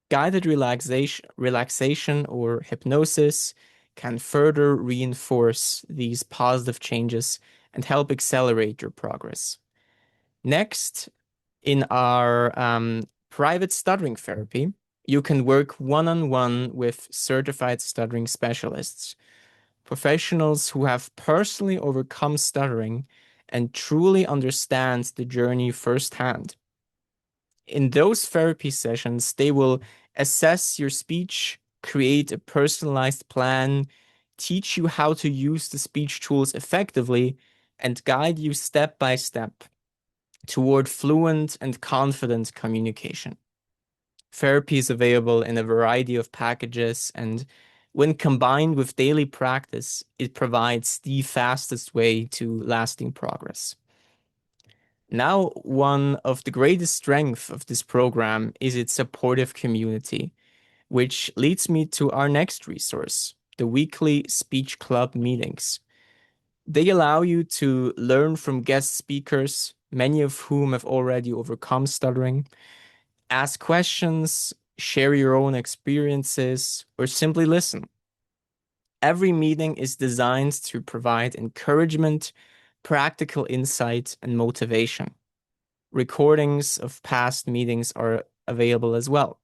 Guided relaxation or hypnosis can further reinforce these positive changes and help accelerate your progress. Next, in our private stuttering therapy, you can work one-on-one with certified stuttering specialists, professionals who have personally overcome stuttering and truly understand the journey firsthand. In those therapy sessions, they will assess your speech, create a personalized plan, teach you how to use the speech tools effectively, and guide you step by step toward fluent and confident communication. Therapy is available in a variety of packages, and when combined with daily practice, it provides the fastest way to lasting progress. Now, one of the greatest strengths of this program is its supportive community, which leads me to our next resource, the weekly speech club meetings. They allow you to learn from guest speakers, many of whom have already overcome stuttering, ask questions, share your own experiences, or simply listen. Every meeting is designed to provide encouragement, practical insight, and motivation. Recordings of past meetings are available as well.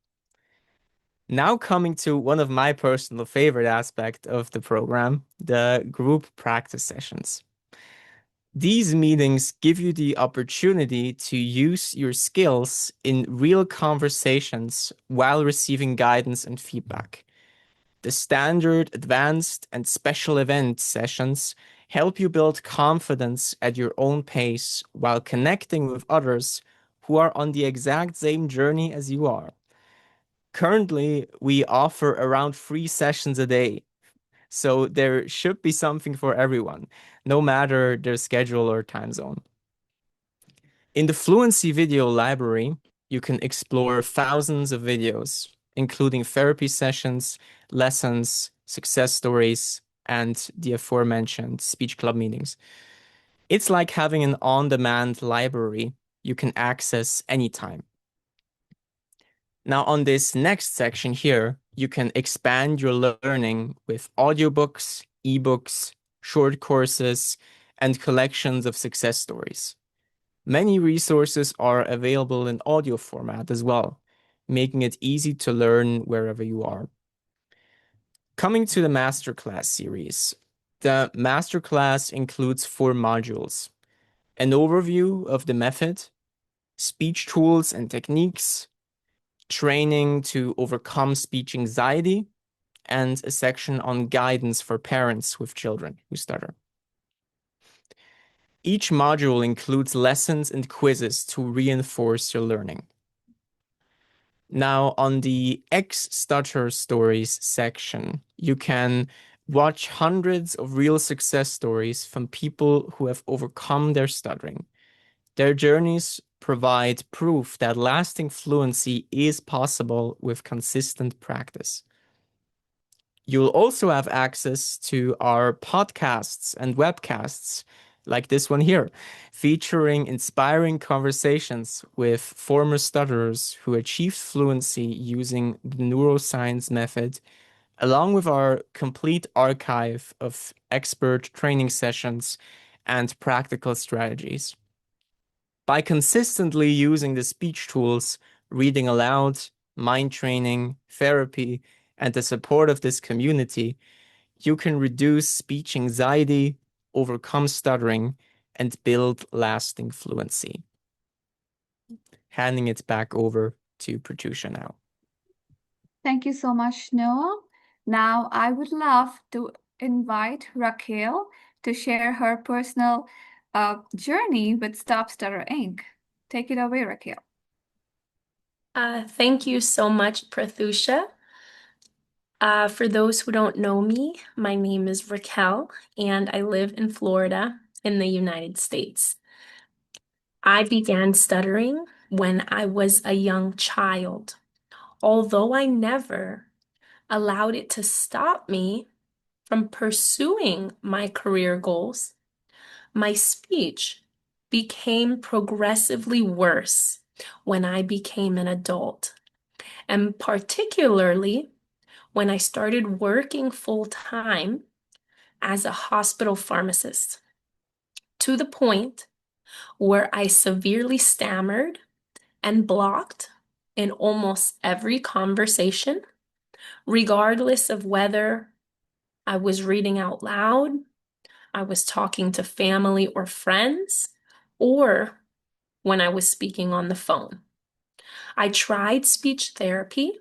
Now coming to one of my personal favorite aspects of the program, the group practice sessions. These meetings give you the opportunity to use your skills in real conversations while receiving guidance and feedback. The standard, advanced, and special event sessions help you build confidence at your own pace while connecting with others who are on the exact same journey as you are. Currently, we offer around 3 sessions a day, so there should be something for everyone, no matter their schedule or time zone. In the Fluency video library, you can explore thousands of videos, including therapy sessions, lessons, success stories, and the aforementioned speech club meetings. It's like having an on-demand library you can access anytime. Now, on this next section here, you can expand your learning with audiobooks, ebooks, short courses, and collections of success stories. Many resources are available in audio format as well, making it easy to learn wherever you are. Coming to the masterclass series. The masterclass includes 4 modules: an overview of the method, speech tools and techniques, training to overcome speech anxiety, and a section on guidance for parents with children who stutter. Each module includes lessons and quizzes to reinforce your learning. Now, on the ex-stutter stories section, you can watch hundreds of real success stories from people who have overcome their stuttering. Their journeys provide proof that lasting fluency is possible with consistent practice. You'll also have access to our podcasts and webcasts, like this one here, featuring inspiring conversations with former stutterers who achieved fluency using the neuroscience method, along with our complete archive of expert training sessions and practical strategies. By consistently using the speech tools, reading aloud, mind training, therapy, and the support of this community, you can reduce speech anxiety, overcome stuttering, and build lasting fluency. Handing it back over to Pratusha now. Thank you so much, Noah. Now, I would love to invite Raquel to share her personal journey with StopStutter Inc. Take it away, Raquel. Thank you so much, Prathusha. For those who don't know me, my name is Raquel, and I live in Florida in the United States. I began stuttering when I was a young child, although I never allowed it to stop me from pursuing my career goals. My speech became progressively worse when I became an adult, and particularly when I started working full-time as a hospital pharmacist, to the point where I severely stammered and blocked in almost every conversation, regardless of whether I was reading out loud, I was talking to family or friends, or when I was speaking on the phone. I tried speech therapy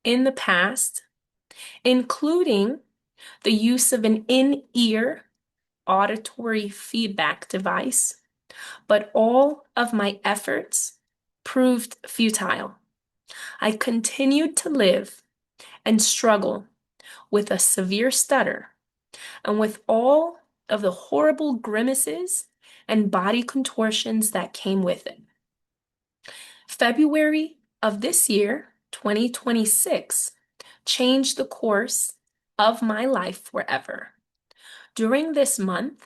in the past, including the use of an in-ear auditory feedback device, but all of my efforts proved futile. I continued to live and struggle with a severe stutter and with all of the horrible grimaces and body contortions that came with it. February of this year, 2026, changed the course of my life forever. During this month,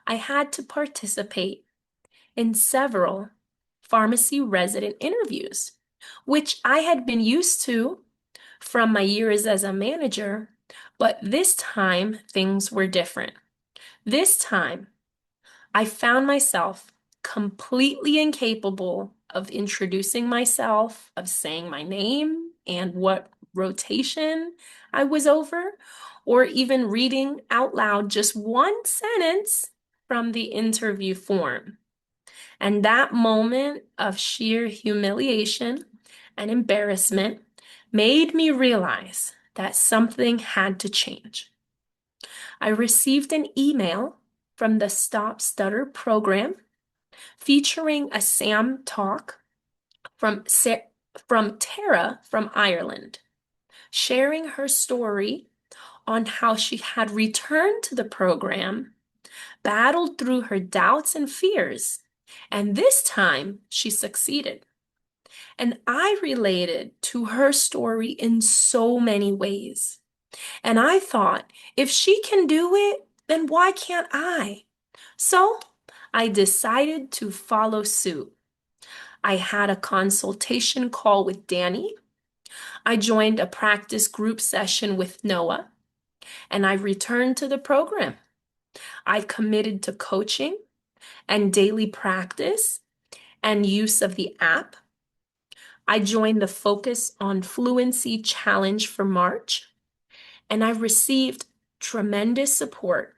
I had to participate in several pharmacy resident interviews, which I had been used to from my years as a manager, but this time things were different. This time, I found myself completely incapable of introducing myself, of saying my name and what rotation I was over, or even reading out loud just one sentence from the interview form. And that moment of sheer humiliation and embarrassment made me realize that something had to change. I received an email from the StopStutter program featuring a SAM talk from Tara from Ireland, sharing her story on how she had returned to the program, battled through her doubts and fears, and this time she succeeded. And I related to her story in so many ways. And I thought, if she can do it, then why can't I? So I decided to follow suit. I had a consultation call with Danny. I joined a practice group session with Noah, and I returned to the program. I committed to coaching and daily practice and use of the app. I joined the Focus on Fluency Challenge for March, and I received tremendous support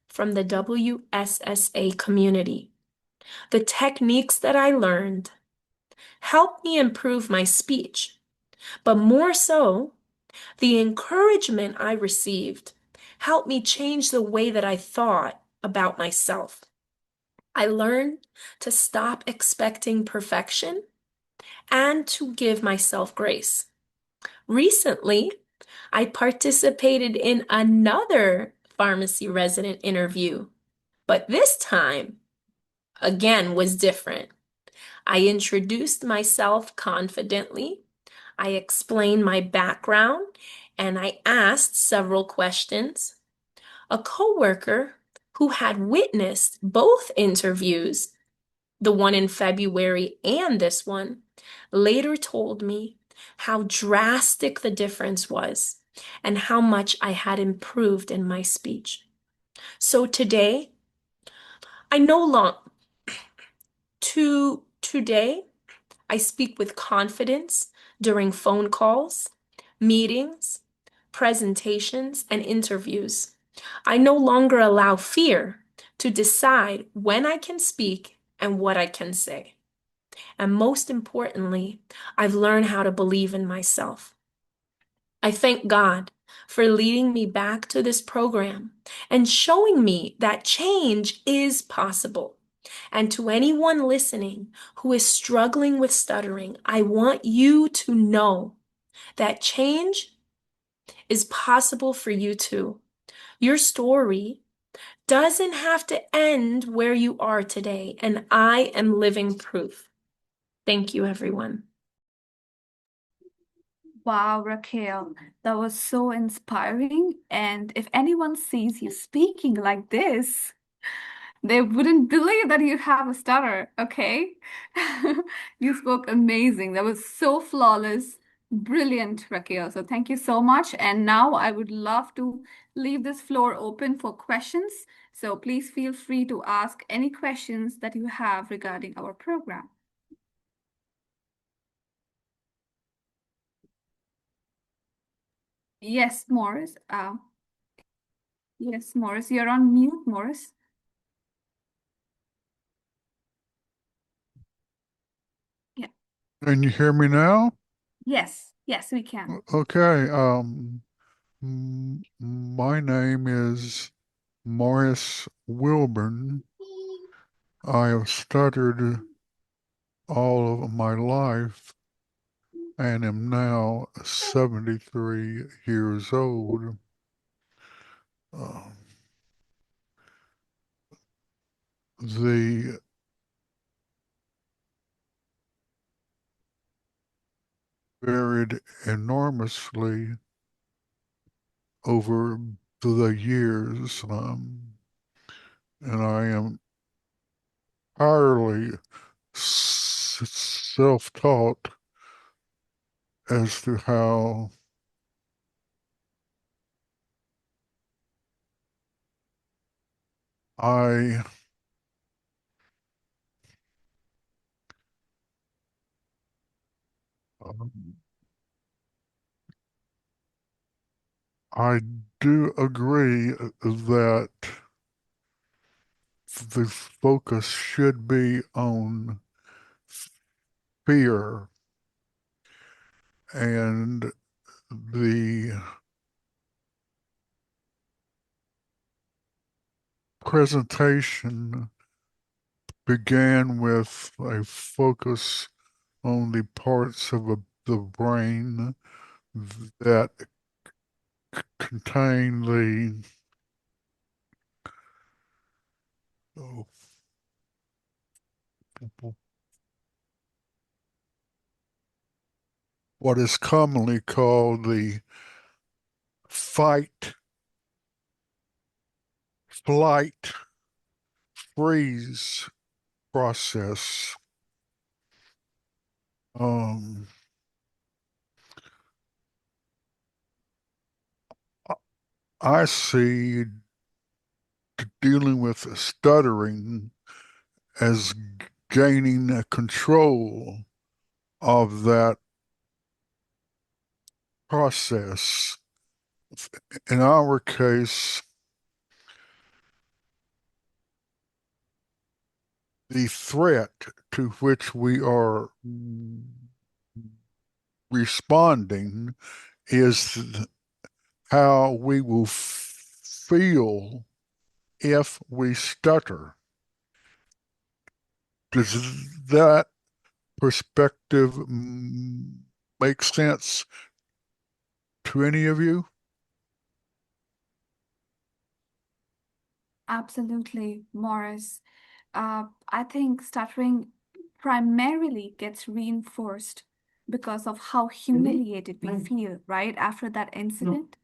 from the WSSA community. The techniques that I learned helped me improve my speech, but more so, the encouragement I received helped me change the way that I thought about myself. I learned to stop expecting perfection and to give myself grace. Recently, I participated in another pharmacy resident interview, but this time, again, was different. I introduced myself confidently. I explained my background and I asked several questions. A coworker who had witnessed both interviews, the one in February and this one, later told me how drastic the difference was and how much I had improved in my speech. So today, I no longer, today, I speak with confidence during phone calls, meetings, presentations, and interviews. I no longer allow fear to decide when I can speak and what I can say. And most importantly, I've learned how to believe in myself. I thank God for leading me back to this program and showing me that change is possible. And to anyone listening who is struggling with stuttering, I want you to know that change is possible for you too. Your story doesn't have to end where you are today, and I am living proof. Thank you, everyone. Wow, Raquel, that was so inspiring. And if anyone sees you speaking like this, they wouldn't believe that you have a stutter, okay? You spoke amazing. That was so flawless. Brilliant, Raquel. So thank you so much. And now I would love to leave this floor open for questions. So please feel free to ask any questions that you have regarding our program. Yes, Morris. Yes, Morris, you're on mute, Morris. Yeah. Can you hear me now? Yes, yes, we can. Okay. My name is Morris Wilburn. I have stuttered all of my life and am now 73 years old. The varied enormously over the years. and I am entirely self-taught as to how I um, I do agree that the focus should be on fear and the presentation began with a focus on the parts of the brain that contain the oh, what is commonly called the fight, flight, freeze process. Um, I see dealing with stuttering as gaining control of that process. In our case, the threat to which we are responding is how we will feel if we stutter. Does that perspective make sense to any of you? Absolutely, Morris. I think stuttering primarily gets reinforced because of how humiliated we feel right after that incident.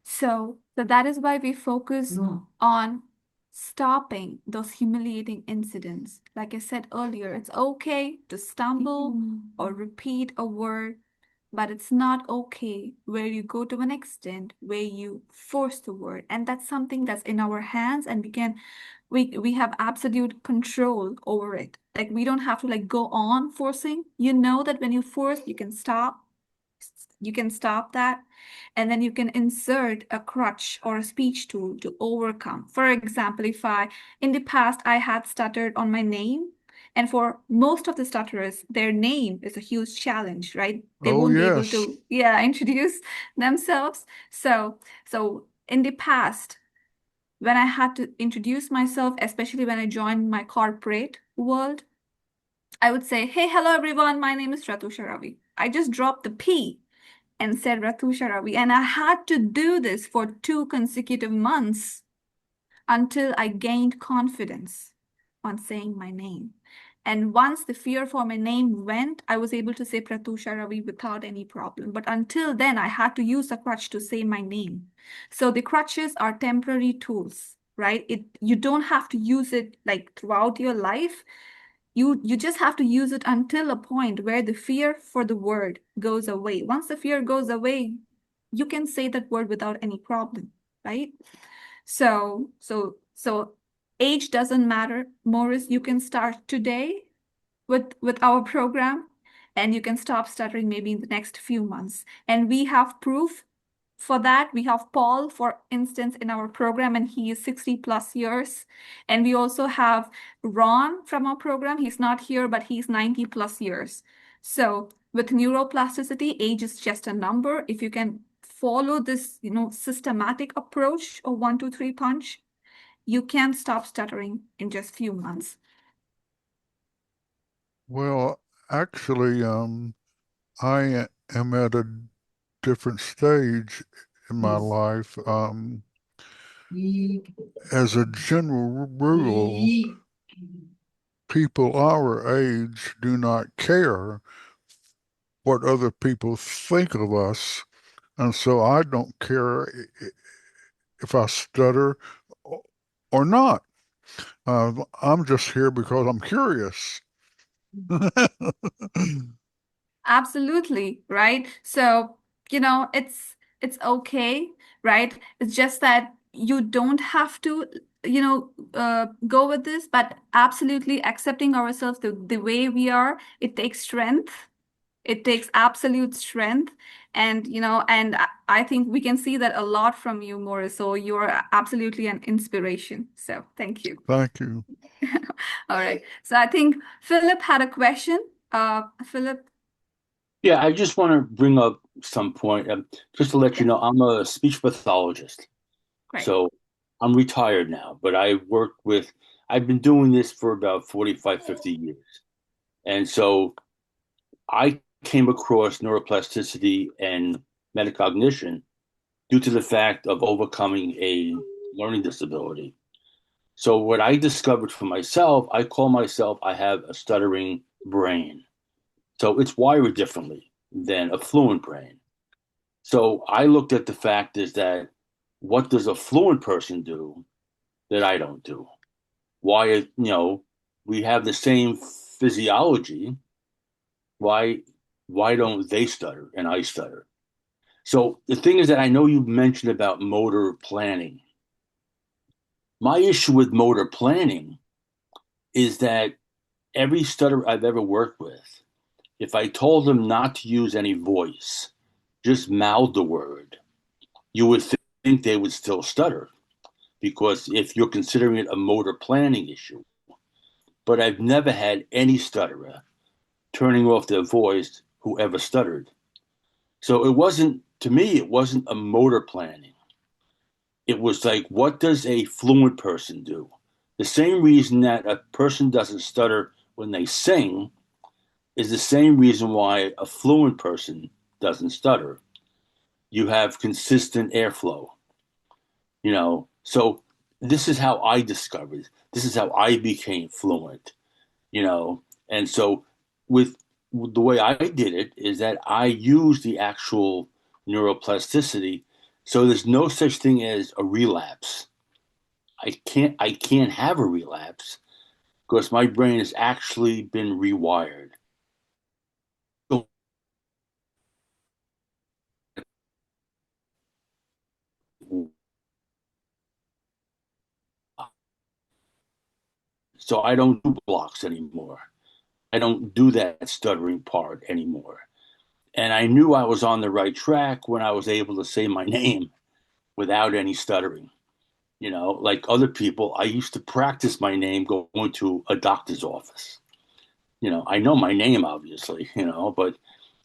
So that is why we focus on stopping those humiliating incidents. Like I said earlier, it's okay to stumble or repeat a word, but it's not okay where you go to an extent where you force the word. And that's something that's in our hands, and we have absolute control over it. Like we don't have to like go on forcing. You know that when you force, you can stop. You can stop that, and then you can insert a crutch or a speech tool to overcome. For example, if I, in the past, I had stuttered on my name, and for most of the stutterers, their name is a huge challenge, right? They Oh, won't be able yes. to, introduce themselves. So in the past, when I had to introduce myself, especially when I joined my corporate world, I would say, hey, hello, everyone. My name is Ratusha Ravi. I just dropped the P and said Ratusha Ravi. And I had to do this for 2 consecutive months until I gained confidence on saying my name. And once the fear for my name went, I was able to say Pratusha Ravi without any problem. But until then, I had to use a crutch to say my name. So the crutches are temporary tools, right? You don't have to use it like throughout your life. You just have to use it until a point where the fear for the word goes away. Once the fear goes away, you can say that word without any problem, right? So age doesn't matter. Morris, you can start today with our program, and you can stop stuttering maybe in the next few months. And we have proof for that. We have Paul, for instance, in our program, and he is 60 plus years. And we also have Ron from our program. He's not here, but he's 90 plus years. So with neuroplasticity, age is just a number. If you can follow this, systematic approach of 1, 2, 3 punch, you can stop stuttering in just few months. Well, actually, I am at a different stage in my life. As a general rule, people our age do not care what other people think of us. And so I don't care if I stutter or not. I'm just here because I'm curious. Absolutely, right? So, it's okay, right? It's just that you don't have to, go with this, but absolutely accepting ourselves the way we are, it takes strength. It takes absolute strength. And, I think we can see that a lot from you, Morris. So you're absolutely an inspiration. So thank you. Thank you. All right. So I think Philip had a question. Philip, Yeah, I just want to bring up some point, just to let you yes, know, I'm a speech pathologist. great. So I'm retired now, but I've been doing this for about 45, 50 years. And so I came across neuroplasticity and metacognition due to the fact of overcoming a learning disability. So what I discovered for myself, I call myself, I have a stuttering brain. So it's wired differently than a fluent brain. So I looked at the fact is that what does a fluent person do that I don't do? We have the same physiology. Why why don't they stutter and I stutter? So the thing is that I know you mentioned about motor planning. My issue with motor planning is that every stutterer I've ever worked with, if I told them not to use any voice, just mouth the word, you would think they would still stutter because if you're considering it a motor planning issue. But I've never had any stutterer turning off their voice who ever stuttered. So to me, it wasn't a motor planning. It was like, what does a fluent person do? The same reason that a person doesn't stutter when they sing is the same reason why a fluent person doesn't stutter. You have consistent airflow, So this is how I discovered. This is how I became fluent, And so with the way I did it is that I use the actual neuroplasticity. So there's no such thing as a relapse. I can't have a relapse because my brain has actually been rewired. So I don't do blocks anymore. I don't do that stuttering part anymore. And I knew I was on the right track when I was able to say my name without any stuttering. Like other people, I used to practice my name going to a doctor's office. I know my name, obviously, but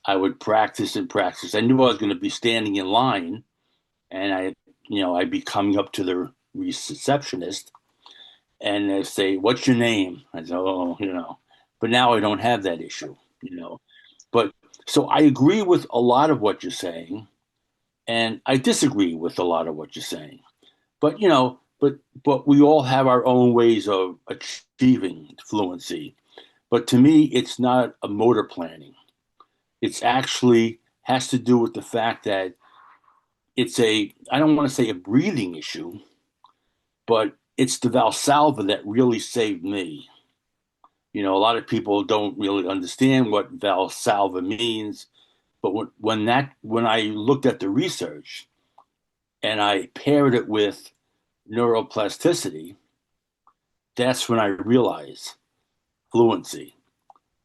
I would practice and practice. I knew I was going to be standing in line and I'd be coming up to the receptionist and they say, "What's your name?" I say, "Oh." But now I don't have that issue. But so I agree with a lot of what you're saying, and I disagree with a lot of what you're saying. But we all have our own ways of achieving fluency. But to me, it's not a motor planning. It's actually has to do with the fact that I don't want to say a breathing issue, but it's the Valsalva that really saved me. A lot of people don't really understand what Valsalva means, but when I looked at the research and I paired it with neuroplasticity, that's when I realized fluency,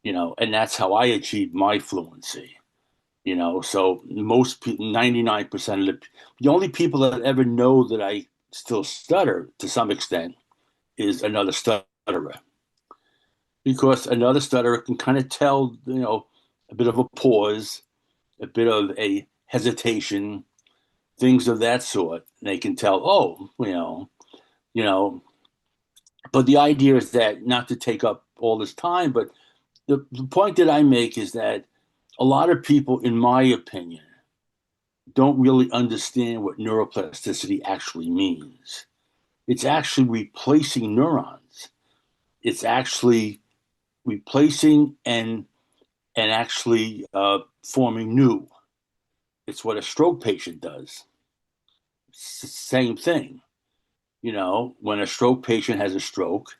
and that's how I achieved my fluency. So most people, 99% of the only people that ever know that I still stutter to some extent is another stutterer. Because another stutterer can kind of tell, a bit of a pause, a bit of a hesitation, things of that sort. And they can tell, oh, you know. But the idea is that not to take up all this time, but the point that I make is that a lot of people, in my opinion, don't really understand what neuroplasticity actually means. It's actually replacing neurons. It's actually replacing and actually forming new. It's what a stroke patient does. Same thing. when a stroke patient has a stroke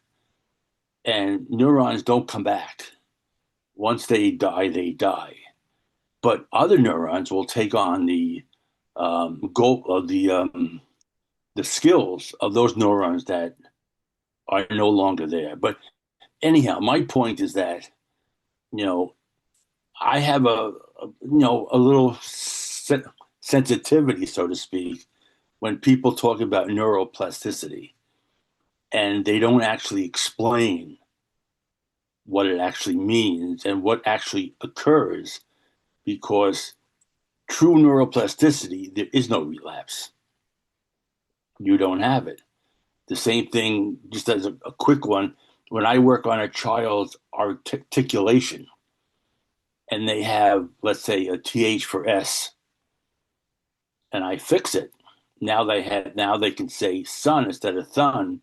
and neurons don't come back. Once they die, they die. But other neurons will take on the goal of the skills of those neurons that are no longer there. But anyhow, my point is that I have a little sensitivity, so to speak, when people talk about neuroplasticity and they don't actually explain what it actually means and what actually occurs, because true neuroplasticity, there is no relapse. You don't have it. The same thing, just as a quick one, when I work on a child's articulation and they have, let's say, a TH for S, and I fix it, now they can say son instead of thun.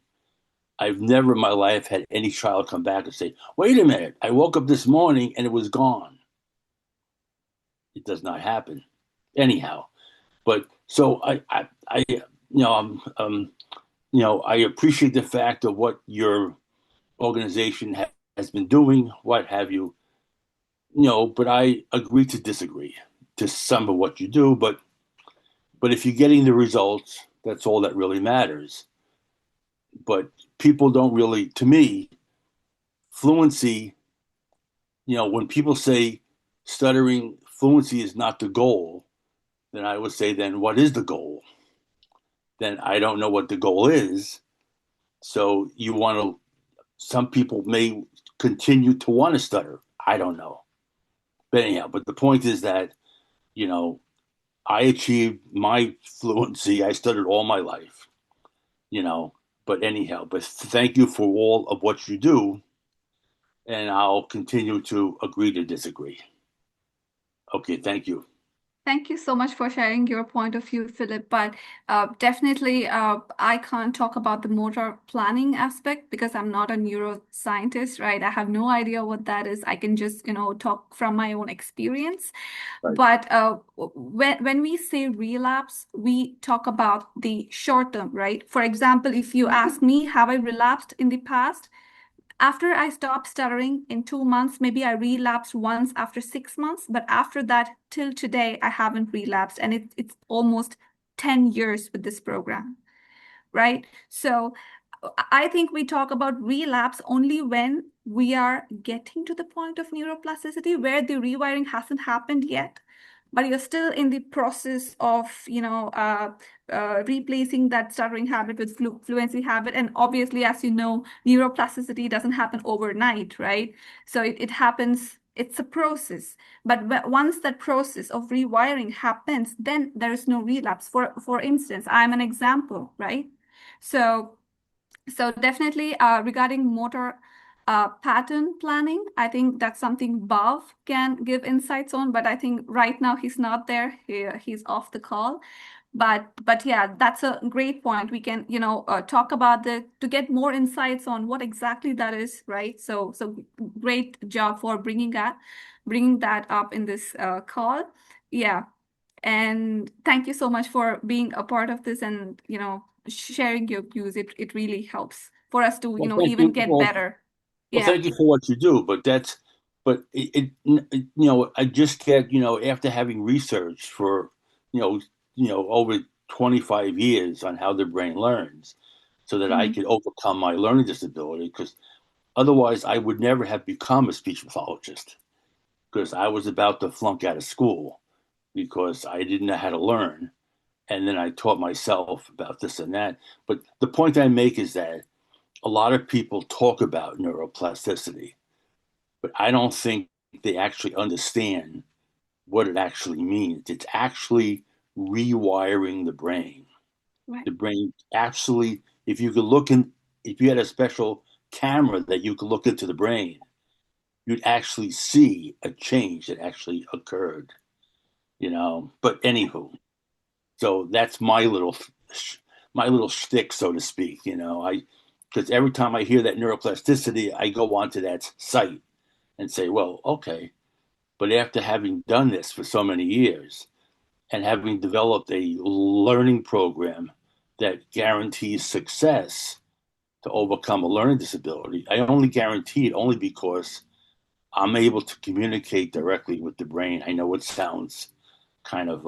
I've never in my life had any child come back and say, wait a minute, I woke up this morning and it was gone. It does not happen. Anyhow, but so I appreciate the fact of what your organization has been doing, what have you, but I agree to disagree to some of what you do, but if you're getting the results, that's all that really matters. But people don't really, to me, fluency, when people say stuttering fluency is not the goal, then I would say, then what is the goal? Then I don't know what the goal is. So some people may continue to want to stutter. I don't know. But anyhow, but the point is that, I achieved my fluency. I stuttered all my life, but anyhow, but thank you for all of what you do. And I'll continue to agree to disagree. Okay, thank you. Thank you so much for sharing your point of view, Philip. But definitely, I can't talk about the motor planning aspect because I'm not a neuroscientist, right? I have no idea what that is. I can just, talk from my own experience. Right. But when we say relapse, we talk about the short term, right? For example, if you ask me, have I relapsed in the past? After I stopped stuttering in 2 months, maybe I relapsed once after 6 months, but after that, till today, I haven't relapsed. And it's almost 10 years with this program, right? So I think we talk about relapse only when we are getting to the point of neuroplasticity where the rewiring hasn't happened yet, but you're still in the process of, replacing that stuttering habit with fluency habit. And obviously, as you know, neuroplasticity doesn't happen overnight, right? So it happens, it's a process. But once that process of rewiring happens, then there is no relapse. For instance, I'm an example, right? So definitely regarding motor pattern planning, I think that's something Bhav can give insights on, but I think right now he's not there. He's off the call. But yeah, that's a great point. We can, talk about to get more insights on what exactly that is, right? So great job for bringing that up in this call. Yeah. And thank you so much for being a part of this and, sharing your views. It really helps for us to, Well, thank even you. get better. Well, Yeah. thank you for what you do, but I just get, after having researched for, over 25 years on how the brain learns so that I could overcome my learning disability, because otherwise I would never have become a speech pathologist, because I was about to flunk out of school because I didn't know how to learn. And then I taught myself about this and that. But the point I make is that a lot of people talk about neuroplasticity, but I don't think they actually understand what it actually means. It's actually rewiring the brain. Right. The brain actually, if you had a special camera that you could look into the brain, you'd actually see a change that actually occurred, But anywho, so that's my little shtick, so to speak, because every time I hear that neuroplasticity, I go onto that site and say, well, okay, but after having done this for so many years and having developed a learning program that guarantees success to overcome a learning disability. I only guarantee it only because I'm able to communicate directly with the brain. I know it sounds kind of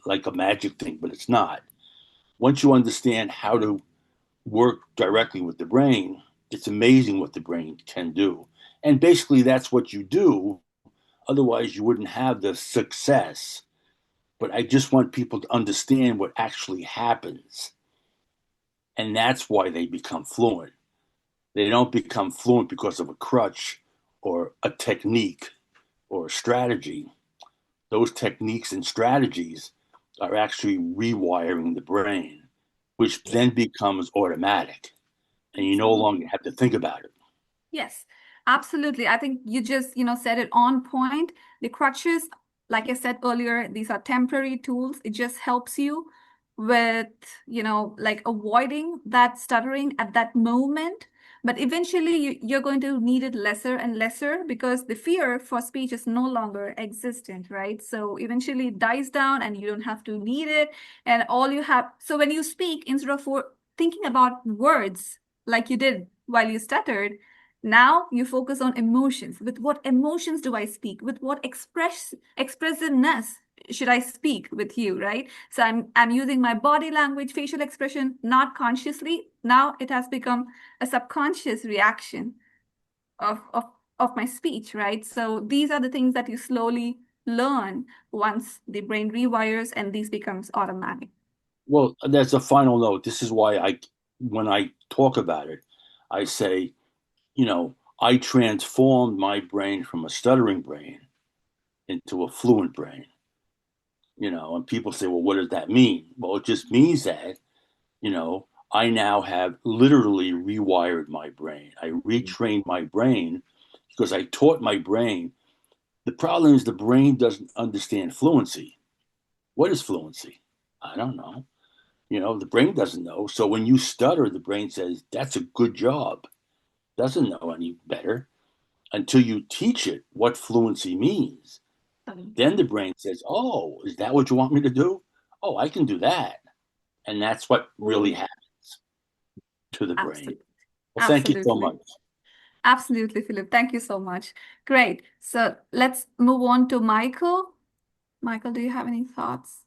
like a magic thing, but it's not. Once you understand how to work directly with the brain, it's amazing what the brain can do. And basically, that's what you do. Otherwise, you wouldn't have the success. But I just want people to understand what actually happens. And that's why they become fluent. They don't become fluent because of a crutch or a technique or a strategy. Those techniques and strategies are actually rewiring the brain, which then becomes automatic. And you no longer have to think about it. Yes, absolutely. I think you just, said it on point. The crutches, like I said earlier, these are temporary tools. It just helps you with, like avoiding that stuttering at that moment. But eventually you're going to need it lesser and lesser because the fear for speech is no longer existent, right? So eventually it dies down and you don't have to need it. And all you have, so when you speak, instead of thinking about words like you did while you stuttered, now you focus on emotions. With what emotions do I speak? With what expressiveness should I speak with you, right? So I'm using my body language, facial expression, not consciously. Now it has become a subconscious reaction of my speech, right? So these are the things that you slowly learn once the brain rewires and these becomes automatic. Well, that's a final note. This is why when I talk about it, I say, I transformed my brain from a stuttering brain into a fluent brain. And people say, well, what does that mean? Well, it just means that, I now have literally rewired my brain. I retrained my brain because I taught my brain. The problem is the brain doesn't understand fluency. What is fluency? I don't know. The brain doesn't know. So when you stutter, the brain says, that's a good job. Doesn't know any better until you teach it what fluency means. Then the brain says, oh, is that what you want me to do? Oh, I can do that. And that's what really happens to the brain. Absolutely. Well, thank you so Absolutely. much. Absolutely, Philip. Thank you so much. Great. So let's move on to Michael. Michael, do you have any thoughts?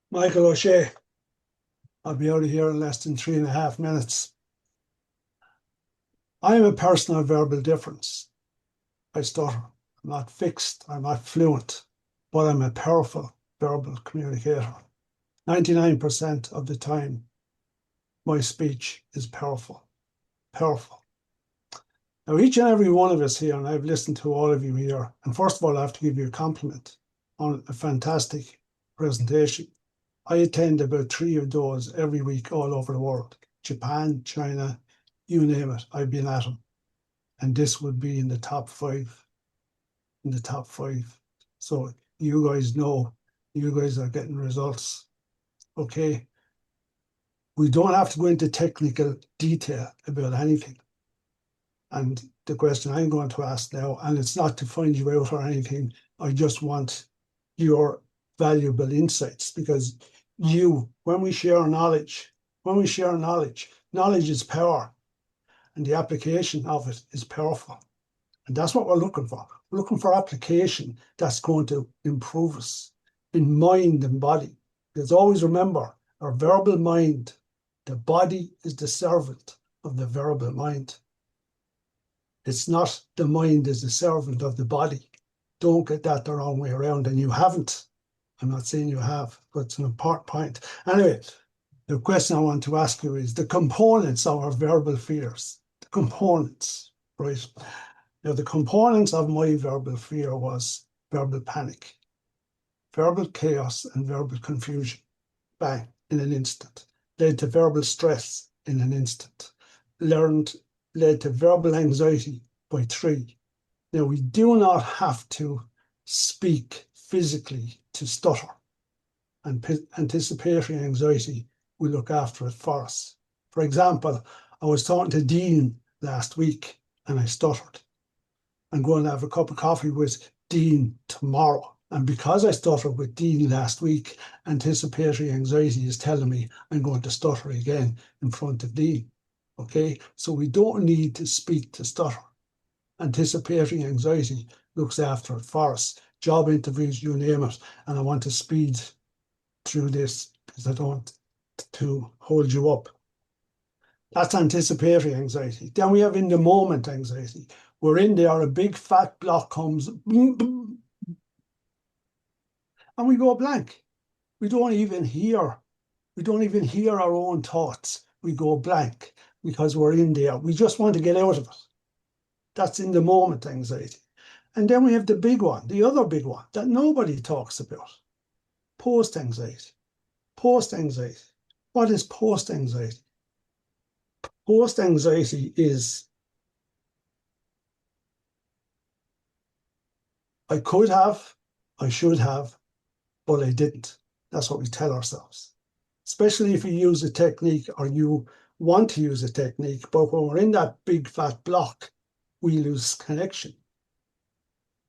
Michael O'Shea. I'll be out of here in less than 3.5 minutes. I am a person of verbal difference. I stutter. I'm not fixed. I'm not fluent, but I'm a powerful verbal communicator. 99% of the time, my speech is powerful. Powerful. Now, each and every one of us here, and I've listened to all of you here, and first of all, I have to give you a compliment on a fantastic presentation. I attend about 3 of those every week all over the world. Japan, China, you name it, I've been at them. And this would be in the top 5. In the top 5. So you guys know, you guys are getting results. Okay. We don't have to go into technical detail about anything. And the question I'm going to ask now, and it's not to find you out or anything, I just want your valuable insights, because when we share knowledge, knowledge is power, and the application of it is powerful. And that's what we're looking for. We're looking for application that's going to improve us in mind and body. Because always remember, our verbal mind, the body is the servant of the verbal mind. It's not the mind is the servant of the body. Don't get that the wrong way around, and you haven't. I'm not saying you have, but it's an important point. Anyway, the question I want to ask you is the components of our verbal fears. The components, right? Now, the components of my verbal fear was verbal panic, verbal chaos, and verbal confusion. Bang, in an instant. Led to verbal stress in an instant. Led to verbal anxiety by 3. Now, we do not have to speak physically to stutter, and anticipatory anxiety will look after it for us. For example, I was talking to Dean last week and I stuttered. I'm going to have a cup of coffee with Dean tomorrow And because I stuttered with Dean last week, anticipatory anxiety is telling me I'm going to stutter again in front of Dean. Okay, so we don't need to speak to stutter. Anticipatory anxiety looks after it for us. Job interviews, you name it. And I want to speed through this because I don't want to hold you up. That's anticipatory anxiety. Then we have in the moment anxiety. We're in there, a big fat block comes, boom, boom, and we go blank. We don't even hear our own thoughts. We go blank because we're in there. We just want to get out of it. That's in the moment anxiety. And then we have the big one, the other big one that nobody talks about, post anxiety. Post anxiety. What is post anxiety? Post anxiety is I could have, I should have, but I didn't. That's what we tell ourselves. Especially if you use a technique or you want to use a technique, but when we're in that big fat block, we lose connection.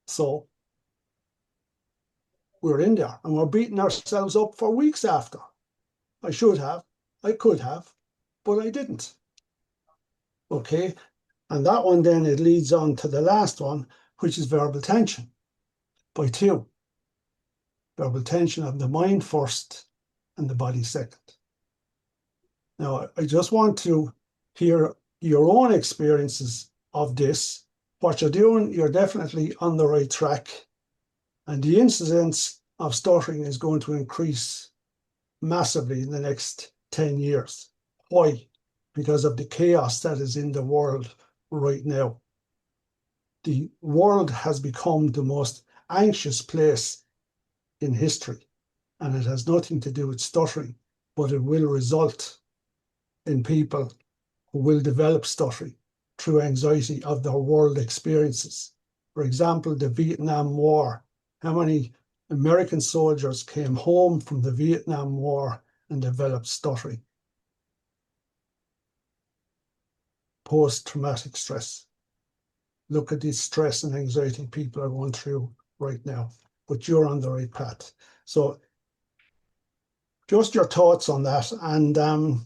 So we're in there and we're beating ourselves up for weeks after. I should have, I could have, but I didn't. Okay, and that one then it leads on to the last one, which is verbal tension by two. Verbal tension of the mind first and the body second. Now, I just want to hear your own experiences of this. What you're doing, you're definitely on the right track. And the incidence of stuttering is going to increase massively in the next 10 years. Why? Because of the chaos that is in the world right now. The world has become the most anxious place in history, and it has nothing to do with stuttering, but it will result in people who will develop stuttering through anxiety of their world experiences. For example, the Vietnam War. How many American soldiers came home from the Vietnam War and developed stuttering? Post-traumatic stress. Look at the stress and anxiety people are going through right now, but you're on the right path. So just your thoughts on that, and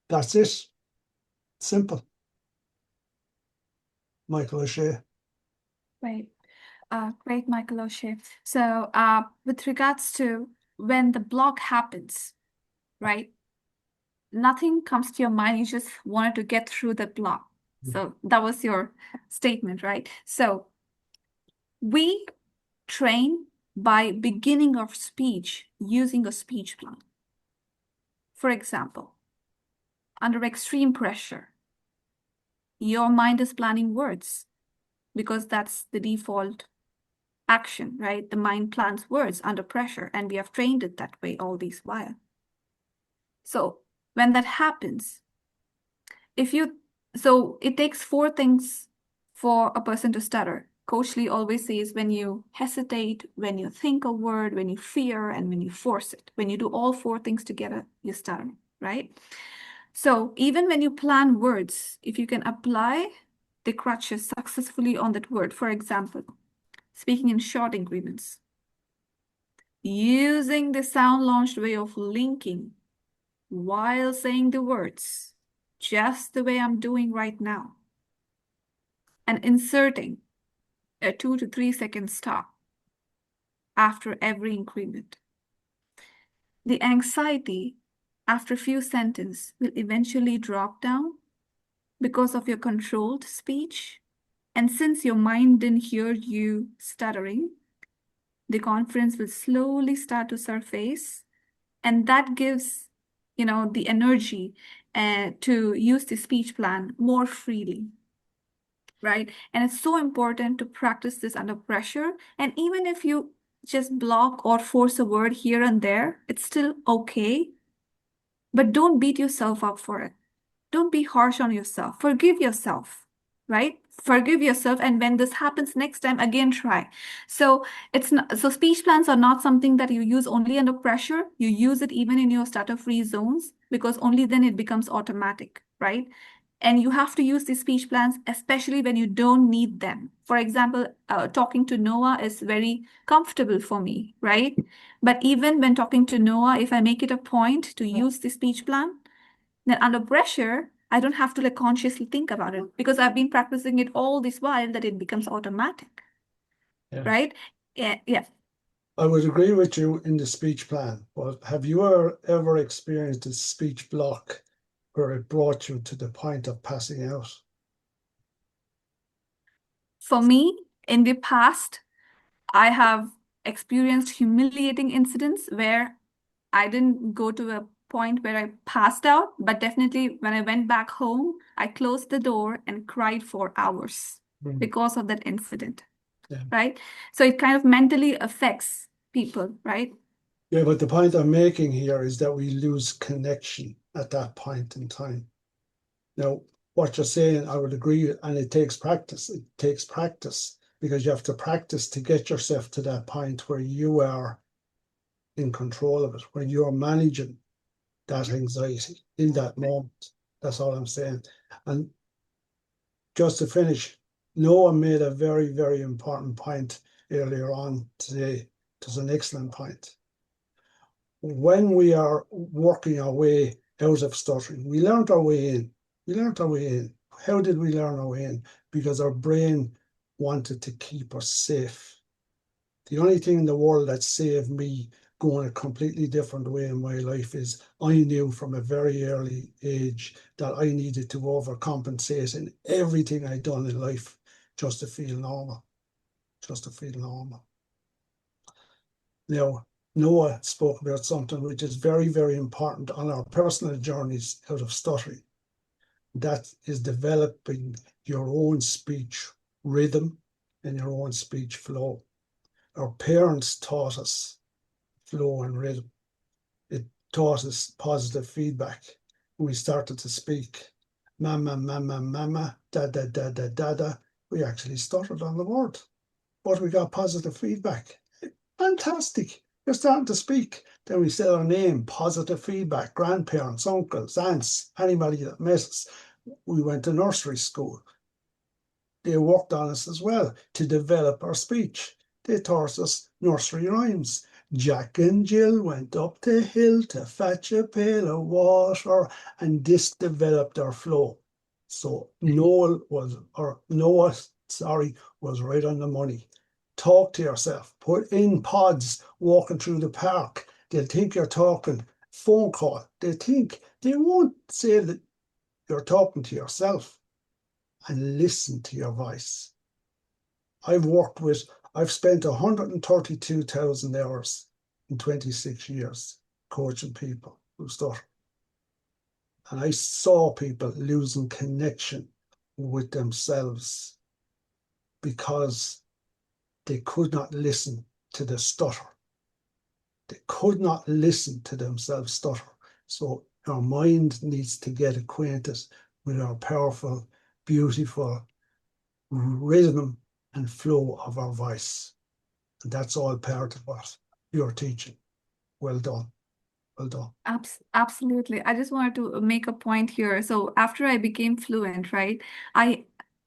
that's it. Simple. Michael O'Shea. Great. Great, Michael O'Shea. So with regards to when the block happens, right? Nothing comes to your mind. You just wanted to get through the block. So that was your statement, right? So we train by beginning of speech using a speech plan. For example, under extreme pressure, your mind is planning words because that's the default action, right? The mind plans words under pressure, and we have trained it that way all these while. So when that happens, so it takes 4 things for a person to stutter. Coach Lee always says when you hesitate, when you think a word, when you fear, and when you force it. When you do all 4 things together, you stutter, right? So even when you plan words, if you can apply the crutches successfully on that word, for example, speaking in short increments, using the sound launched way of linking while saying the words, just the way I'm doing right now, and inserting a 2 to 3 second stop after every increment. The anxiety after a few sentences will eventually drop down because of your controlled speech. And since your mind didn't hear you stuttering, the confidence will slowly start to surface. And that gives, the energy to use the speech plan more freely, right? And it's so important to practice this under pressure. And even if you just block or force a word here and there, it's still okay. But don't beat yourself up for it. Don't be harsh on yourself. Forgive yourself, right? Forgive yourself. And when this happens next time, again, try. So speech plans are not something that you use only under pressure. You use it even in your stutter-free zones, because only then it becomes automatic, right? And you have to use these speech plans, especially when you don't need them. For example, talking to Noah is very comfortable for me, right? But even when talking to Noah, if I make it a point to use the speech plan, then under pressure, I don't have to like consciously think about it because I've been practicing it all this while that it becomes automatic, right? Yeah, yeah. I would agree with you in the speech plan, but have you ever experienced a speech block where it brought you to the point of passing out? For me, in the past, I have experienced humiliating incidents where I didn't go to a point where I passed out, but definitely when I went back home, I closed the door and cried for hours because of that incident, right? So it kind of mentally affects people, right? Yeah, but the point I'm making here is that we lose connection at that point in time. Now, what you're saying, I would agree, and it takes practice. It takes practice because you have to practice to get yourself to that point where you are in control of it, where you're managing that anxiety in that moment. That's all I'm saying. And just to finish, Noah made a very, very important point earlier on today. It was an excellent point. When we are working our way out of stuttering, we learned our way in. We learned our way in. How did we learn our way in? Because our brain wanted to keep us safe. The only thing in the world that saved me going a completely different way in my life is I knew from a very early age that I needed to overcompensate in everything I'd done in life just to feel normal. Just to feel normal. Now, Noah spoke about something which is very, very important on our personal journeys out of stuttering. That is developing your own speech rhythm and your own speech flow. Our parents taught us flow and rhythm. It taught us positive feedback. When we started to speak, mama, mama, mama, da, da, da, da, da, da, we actually stuttered on the word, but we got positive feedback. Fantastic. You're starting to speak. Then we said our name, positive feedback, grandparents, uncles, aunts, anybody that met us. We went to nursery school. They worked on us as well to develop our speech. They taught us nursery rhymes. Jack and Jill went up the hill to fetch a pail of water, and this developed our flow. So Noah was right on the money. Talk to yourself. Put in pods walking through the park. They'll think you're talking. Phone call. They won't say that you're talking to yourself. And listen to your voice. I've spent 132,000 hours in 26 years coaching people who stutter. And I saw people losing connection with themselves because they could not listen to the stutter. They could not listen to themselves stutter. So our mind needs to get acquainted with our powerful, beautiful rhythm and flow of our voice. And that's all part of what you're teaching. Well done. Well done. Absolutely. I just wanted to make a point here. So after I became fluent, right?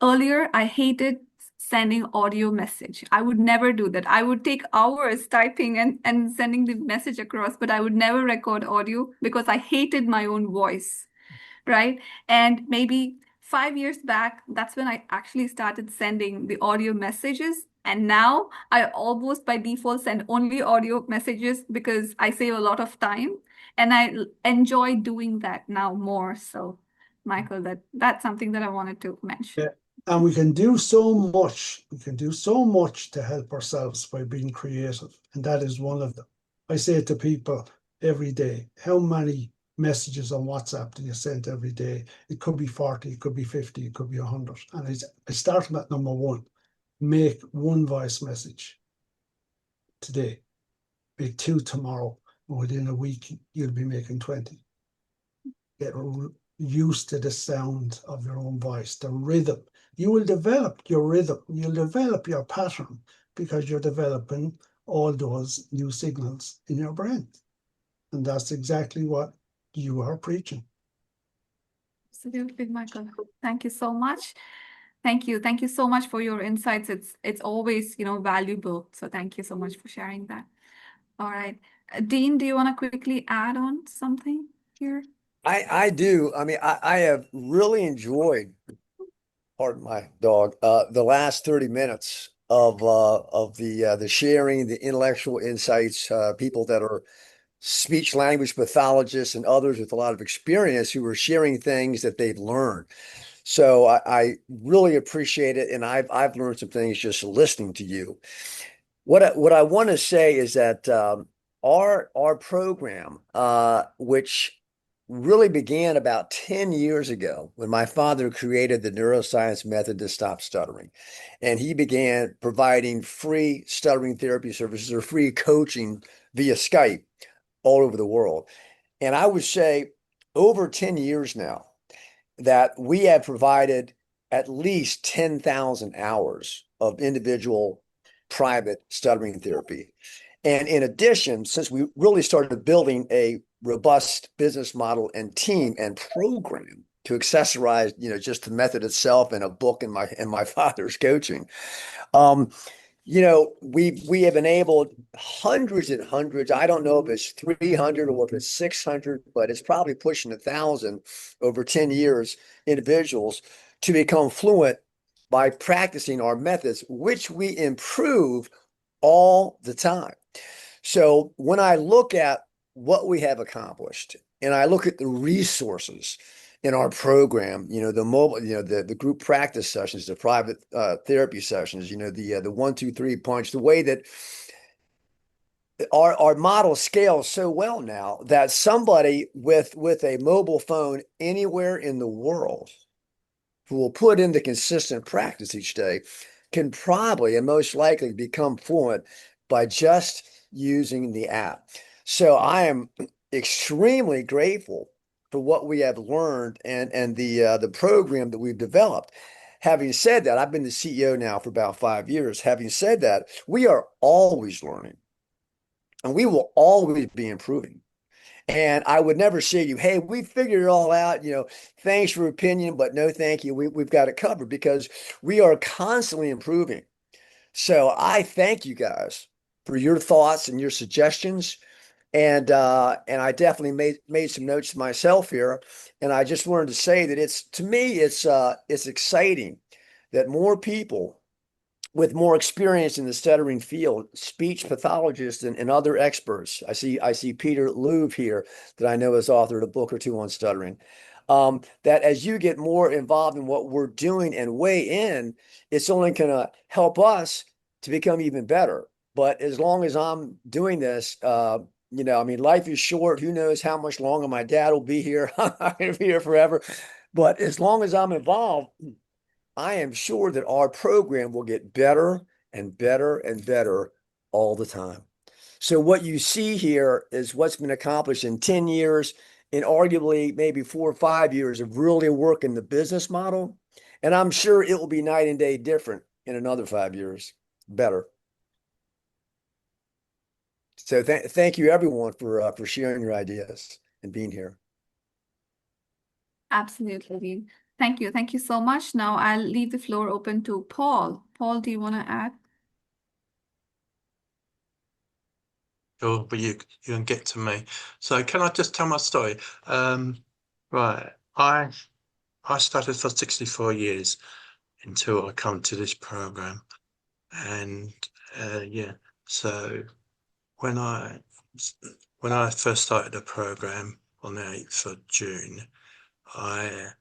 Earlier I hated sending audio message. I would never do that. I would take hours typing and sending the message across, but I would never record audio because I hated my own voice, right? And maybe 5 years back, that's when I actually started sending the audio messages. And now I almost by default send only audio messages because I save a lot of time and I enjoy doing that now more. So, Michael, that's something that I wanted to mention. Yeah. And we can do so much. We can do so much to help ourselves by being creative. And that is one of them. I say to people every day, how many messages on WhatsApp do you send every day? It could be 40, it could be 50, it could be 100. And I start at number one. Make one voice message today. Make 2 tomorrow. And within a week, you'll be making 20. Get used to the sound of your own voice, the rhythm. You will develop your rhythm. You'll develop your pattern because you're developing all those new signals in your brain. And that's exactly what you are preaching. Absolutely, Michael. Thank you so much. Thank you. Thank you so much for your insights. It's always, valuable. So thank you so much for sharing that. All right. Dean, do you want to quickly add on something here? I do. I mean, I have really enjoyed, pardon my dog, the last 30 minutes of the sharing, the intellectual insights, people that are speech language pathologists and others with a lot of experience who are sharing things that they've learned. So I really appreciate it, and I've learned some things just listening to you. What I want to say is that our program, which really began about 10 years ago when my father created the neuroscience method to stop stuttering, and he began providing free stuttering therapy services or free coaching via Skype all over the world. And I would say over 10 years now that we have provided at least 10,000 hours of individual private stuttering therapy. And in addition, since we really started building a robust business model and team and program to accessorize, just the method itself and a book and my father's coaching, we have enabled hundreds and hundreds. I don't know if it's 300 or if it's 600, but it's probably pushing 1,000 over 10 years, individuals to become fluent by practicing our methods, which we improve all the time. So when I look at what we have accomplished and I look at the resources in our program, the mobile, the group practice sessions, the private therapy sessions, the 1, 2, 3 punch, the way that our model scales so well now that somebody with a mobile phone anywhere in the world who will put into consistent practice each day can probably and most likely become fluent by just using the app. So I am extremely grateful for what we have learned and the program that we've developed. Having said that, I've been the CEO now for about 5 years. Having said that, we are always learning and we will always be improving. And I would never say to you, hey, we figured it all out, thanks for your opinion, but no, thank you. We've got it covered because we are constantly improving. So I thank you guys for your thoughts and your suggestions. And I definitely made some notes myself here. And I just wanted to say that to me, it's exciting that more people with more experience in the stuttering field, speech pathologists and other experts. I see Peter Louvre here that I know has authored a book or two on stuttering. That as you get more involved in what we're doing and weigh in, it's only going to help us to become even better. But as long as I'm doing this, life is short. Who knows how much longer my dad will be here? I'm not going to be here forever. But as long as I'm involved, I am sure that our program will get better and better and better all the time. So what you see here is what's been accomplished in 10 years and arguably maybe 4 or 5 years of really working the business model. And I'm sure it will be night and day different in another 5 years, better. So thank you everyone for sharing your ideas and being here. Absolutely, Dean. Thank you. Thank you so much. Now I'll leave the floor open to Paul. Paul, do you want to add? Sure, but you can get to me. So can I just tell my story? Right, I started for 64 years until I come to this program, and so when I first started the program on the 8th of June, I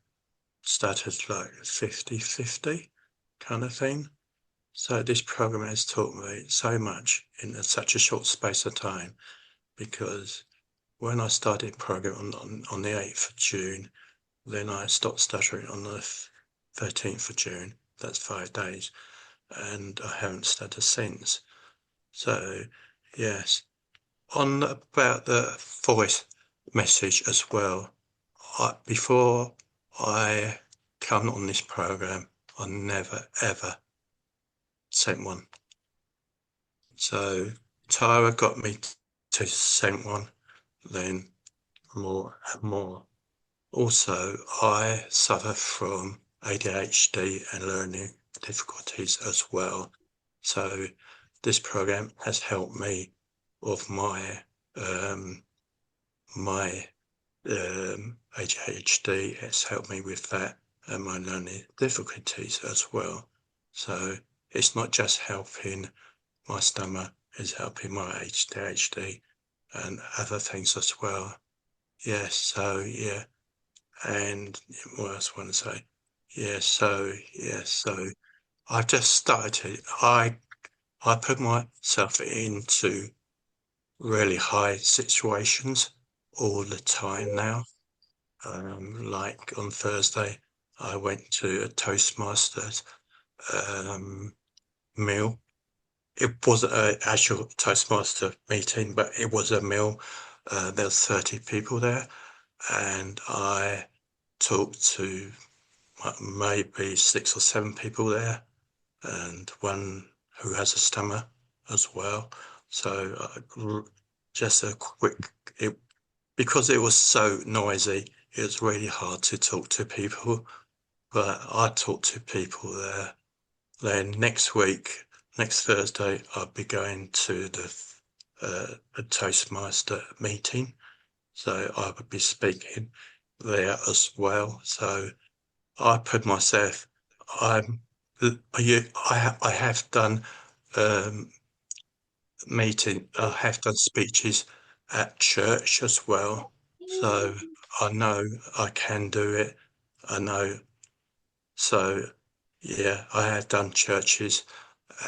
started like 50-50 kind of thing. So this program has taught me so much in such a short space of time, because when I started program on the 8th of June, then I stopped stuttering on the 13th of June. That's 5 days, and I haven't stuttered since. So yes, on about the voice message as well. Before I come on this program, I never ever sent one. So Tara got me to send one, then more and more also, I suffer from ADHD and learning difficulties as well. So this program has helped me with my ADHD. It's helped me with that and my learning difficulties as well. So it's not just helping my stomach, it's helping my ADHD and other things as well. Yes, so yeah. And what else I want to say? Yeah, so I've just started. I put myself into really high situations all the time now. Like on Thursday, I went to a Toastmasters meal. It wasn't an actual Toastmaster meeting, but it was a meal. There was 30 people there, and I talked to maybe 6 or 7 people there, and one who has a stammer as well. So just a quick, because it was so noisy, it was really hard to talk to people, but I talked to people there. Then next week, next Thursday, I'll be going to the Toastmaster meeting. So I would be speaking there as well. So I put myself, I have done I have done speeches at church as well. So I know I can do it. I know. So yeah, I have done churches,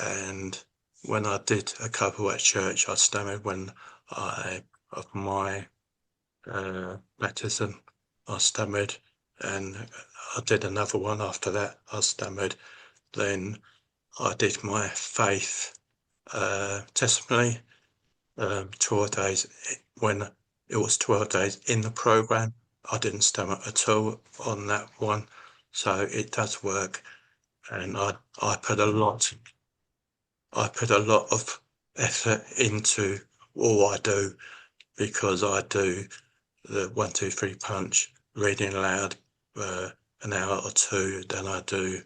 and when I did a couple at church, I stammered when of my baptism, I stammered, and I did another one after that, I stammered. Then I did my faith testimony, 12 days, when it was 12 days in the program. I didn't stammer at all on that one, so it does work, and I put a lot of effort into all I do, because I do the 1, 2, 3 punch, reading aloud an hour or two. Then I do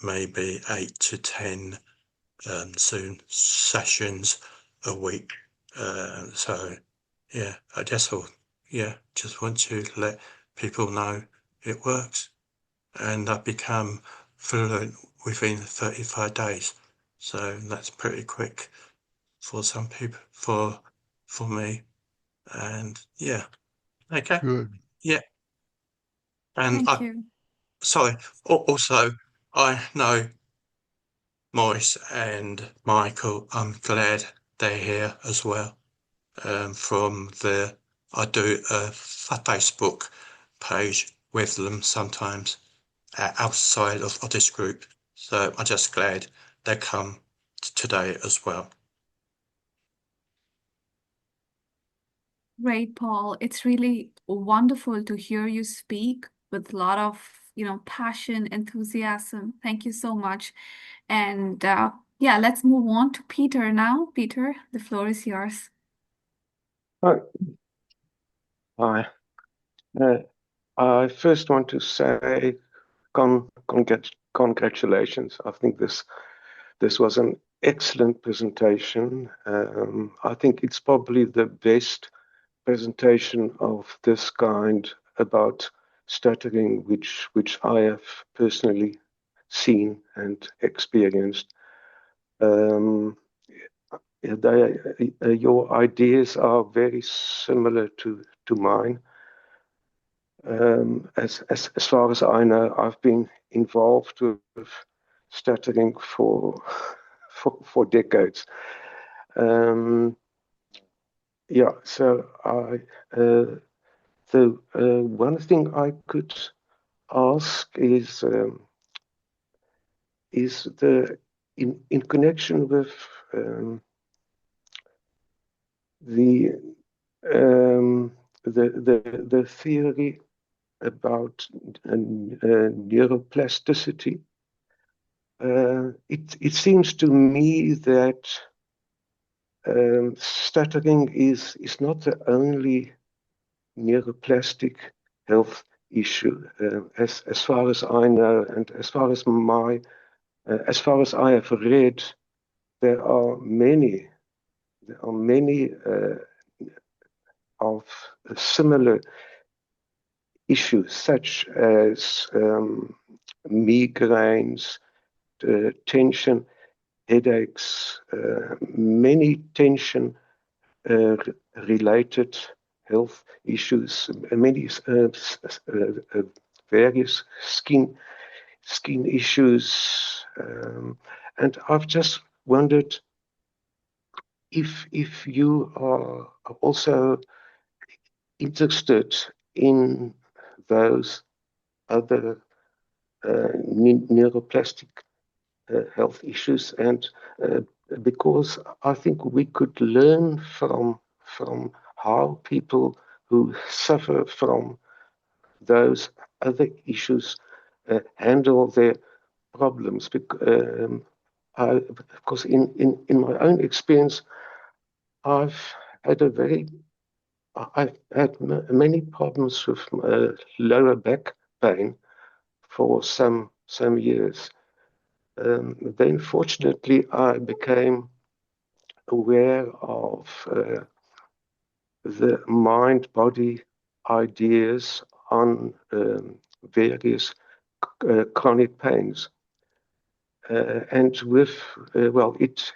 maybe 8 to 10 Zoom sessions a week. So yeah, I just want to let people know it works, and I've become fluent within 35 days. So that's pretty quick for some people, for me. And yeah, okay. Good. Yeah. And Thank you. sorry, also, I know Maurice and Michael, I'm glad they're here as well. I do a Facebook page with them sometimes outside of this group. So I'm just glad they come today as well. Great, Paul. It's really wonderful to hear you speak with a lot of, passion, enthusiasm. Thank you so much. And yeah, let's move on to Peter now. Peter, the floor is yours. Hi. Hi. I first want to say congratulations. I think this was an excellent presentation. I think it's probably the best presentation of this kind about stuttering which I have personally seen and experienced. Your ideas are very similar to mine. As far as I know, I've been involved with stuttering for decades. Yeah, so the one thing I could ask is in connection with the theory about neuroplasticity. It seems to me that stuttering is not the only neuroplastic health issue. As far as I know, and as far as I have read, there are many of similar issues, such as migraines, tension, headaches, many tension related health issues, many various skin issues, and I've just wondered if you are also interested in those other neuroplastic health issues, and because I think we could learn from how people who suffer from those other issues handle their problems. Because in my own experience, I've had many problems with lower back pain for some years. Then, fortunately, I became aware of the mind-body ideas on various chronic pains. And with well, it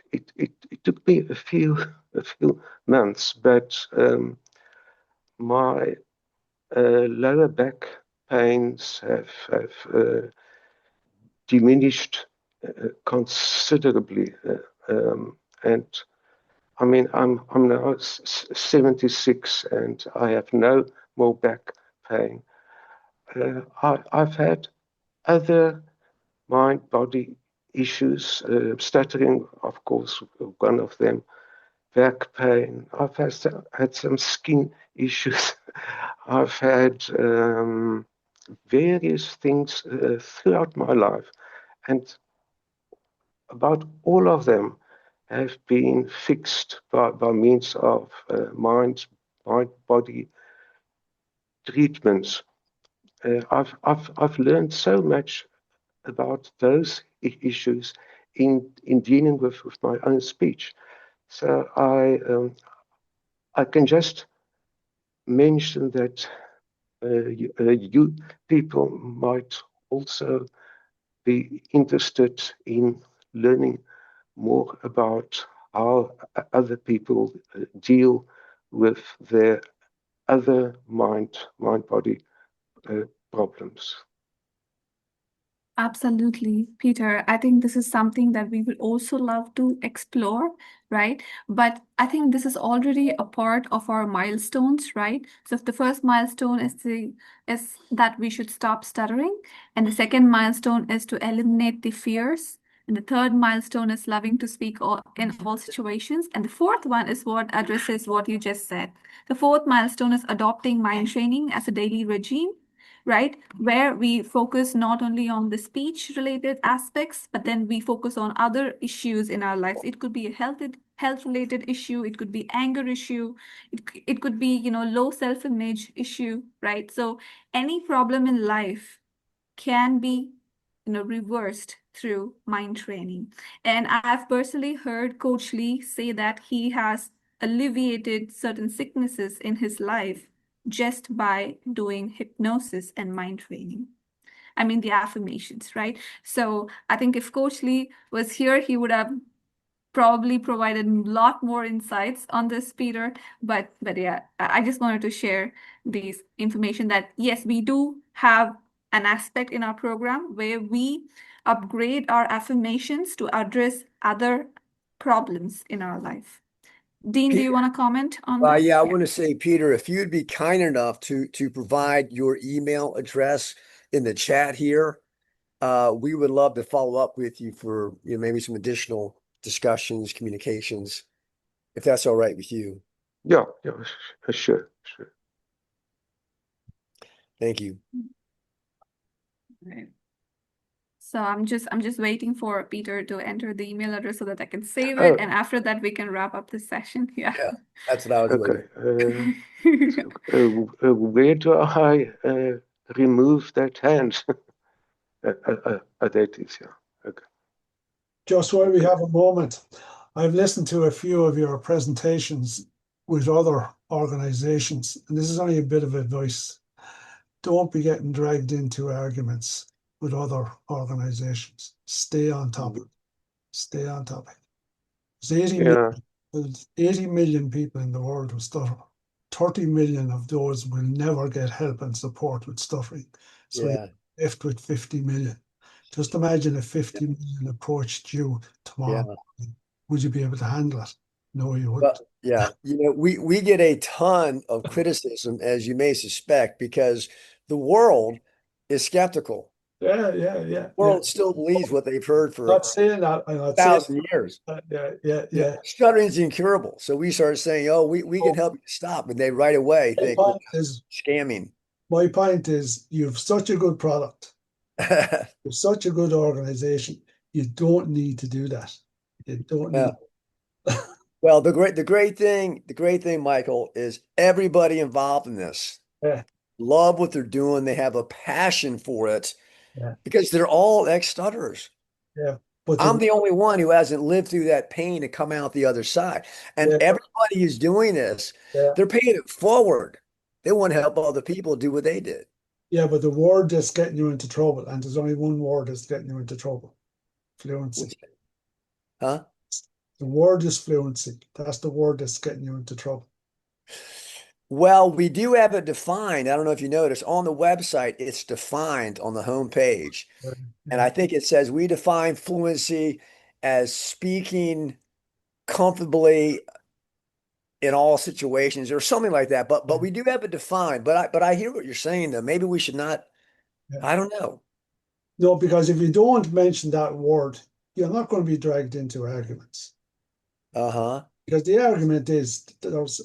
took me a few months, but my lower back pains have diminished considerably, and I mean I'm now 76 and I have no more back pain. I've had other mind-body issues, stuttering, of course, one of them, back pain. I've had some skin issues. I've had various things throughout my life, and about all of them have been fixed by means of mind-body treatments. I've learned so much about those issues in dealing with my own speech. So I can just mention that you people might also be interested in learning more about how other people deal with their other mind-body problems. Absolutely, Peter. I think this is something that we would also love to explore, right? But I think this is already a part of our milestones, right? So if the first milestone is that we should stop stuttering, and the second milestone is to eliminate the fears, and the third milestone is loving to speak in all situations, and the fourth one is what addresses what you just said. The fourth milestone is adopting mind training as a daily regime, right? Where we focus not only on the speech related aspects, but then we focus on other issues in our lives. It could be a health related issue. It could be anger issue. It could be, low self-image issue, right? So any problem in life can be, reversed through mind training. And I've personally heard Coach Lee say that he has alleviated certain sicknesses in his life just by doing hypnosis and mind training. I mean, the affirmations, right? So I think if Coach Lee was here, he would have probably provided a lot more insights on this, Peter. But yeah, I just wanted to share these information that yes, we do have an aspect in our program where we upgrade our affirmations to address other problems in our life. Dean, do you want to comment on that? Yeah, I want to say, Peter, if you'd be kind enough to provide your email address in the chat here, we would love to follow up with you for maybe some additional discussions, communications, if that's all right with you. Yeah, sure. Thank you. Right. So I'm just waiting for Peter to enter the email address so that I can save it, and after that we can wrap up this session. Yeah, that's what I was okay. Where do I remove that hand. That is, yeah. Okay. Just while we have a moment, I've listened to a few of your presentations with other organizations, and this is only a bit of advice. Don't be getting dragged into arguments with other organizations. Stay on topic. Stay on topic. There's 80 Yeah. there's 80 million people in the world who stutter. 30 million of those will never get help and support with stuttering. So you're left with 50 million. Just imagine if 50 million approached you tomorrow morning. Would you be able to handle it? No, you wouldn't. Yeah, we get a ton of criticism, as you may suspect, because the world is skeptical. Yeah. The world still believes what they've heard for Not saying that. I'm not saying 1,000 years. Yeah. Stuttering's incurable. So we started saying, oh, we can help you stop. And they right away think point is, scamming. my point is, you have such a good product. You're such a good organization. You don't need to do that. You don't need. Well, the great thing, Michael, is everybody involved in this love what they're doing. They have a passion for it because they're all ex-stutterers. Yeah. But I'm the only one who hasn't lived through that pain to come out the other side. And everybody who's doing this, they're paying it forward. They want to help other people do what they did. Yeah, but the word that's getting you into trouble, and there's only one word that's getting you into trouble. Fluency. Huh? The word is fluency. That's the word that's getting you into trouble. Well, we do have it defined. I don't know if you noticed on the website, it's defined on the homepage. And I think it says we define fluency as speaking comfortably in all situations or something like that. But we do have it defined. But I hear what you're saying though. Maybe we should not. I don't know. No, because if you don't mention that word, you're not going to be dragged into arguments. Because the argument is that there's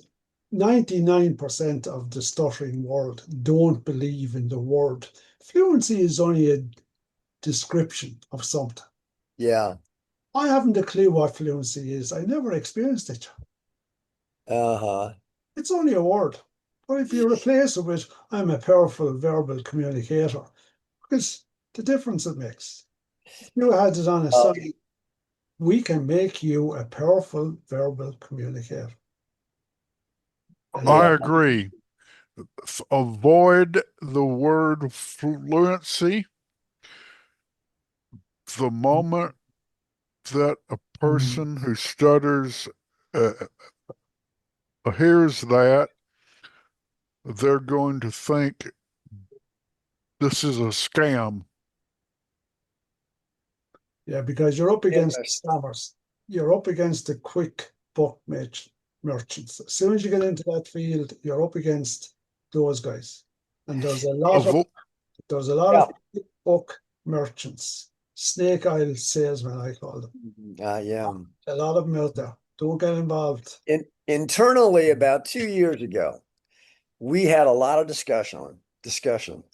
99% of the stuttering world don't believe in the word. Fluency is only a description of something. Yeah. I haven't a clue what fluency is. I never experienced it. It's only a word. But if you replace it with, I'm a powerful verbal communicator, because the difference it makes. If you had it on a sign, we can make you a powerful verbal communicator. I agree. Avoid the word fluency the moment that a person who stutters hears that, they're going to think this is a scam. Yeah, because you're up against scammers. You're up against the quick buck merchants. As soon as you get into that field, you're up against those guys. And there's a lot of quick buck merchants. Snake oil salesmen, I call them. A lot of them out there. Don't get involved. Internally, about 2 years ago, we had a lot of discussion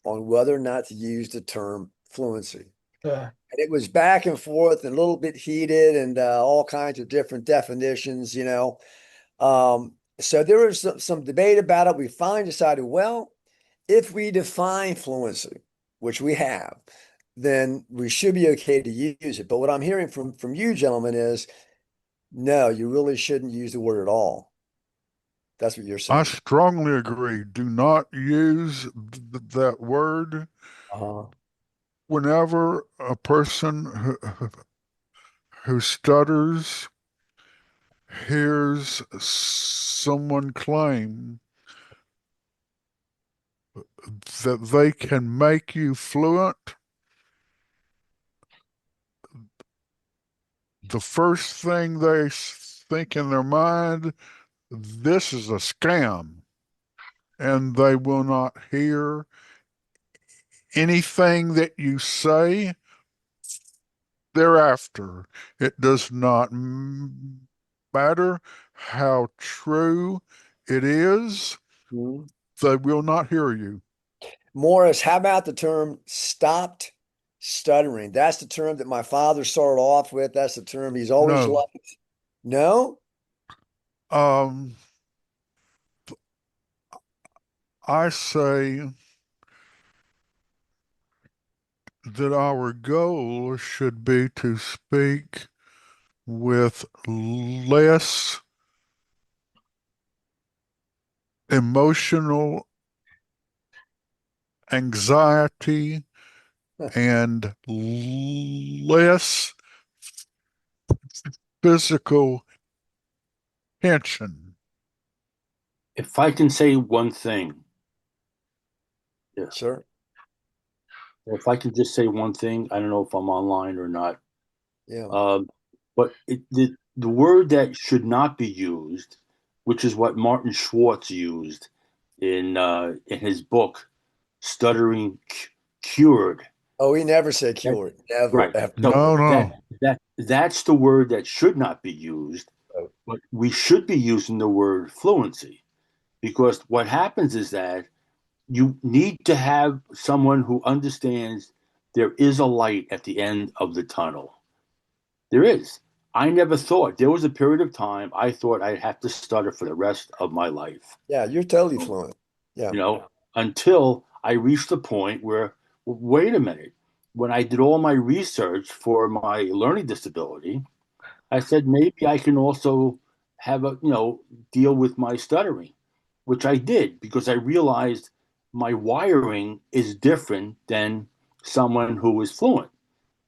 on whether or not to use the term fluency. And it was back and forth and a little bit heated and all kinds of different definitions, So there was some debate about it. We finally decided, well, if we define fluency, which we have, then we should be okay to use it. But what I'm hearing from you gentlemen is, no, you really shouldn't use the word at all. That's what you're saying. I strongly agree. Do not use that word. Whenever a person who stutters hears someone claim that they can make you fluent, the first thing they think in their mind, this is a scam, and they will not hear anything that you say thereafter. It does not matter how true it is, they will not hear you. Morris, how about the term stopped stuttering? That's the term that my father started off with. That's the term he's always liked. No? I say that our goal should be to speak with less emotional anxiety and less physical tension. If I can say one thing, yeah, Sure. if I can just say one thing, I don't know if I'm online or not. Yeah. But the word that should not be used, which is what Martin Schwartz used in his book, Stuttering Cured. Oh, he never said That- cured. Never, right. ever. So No, no. that's the word that should not be used, Right. but we should be using the word fluency, because what happens is that you need to have someone who understands there is a light at the end of the tunnel. There is. I never thought. There was a period of time I thought I'd have to stutter for the rest of my life. Yeah, you're totally fluent. Yeah. You know, until I reached the point where, wait a minute, when I did all my research for my learning disability, I said maybe I can also have deal with my stuttering, which I did because I realized my wiring is different than someone who is fluent.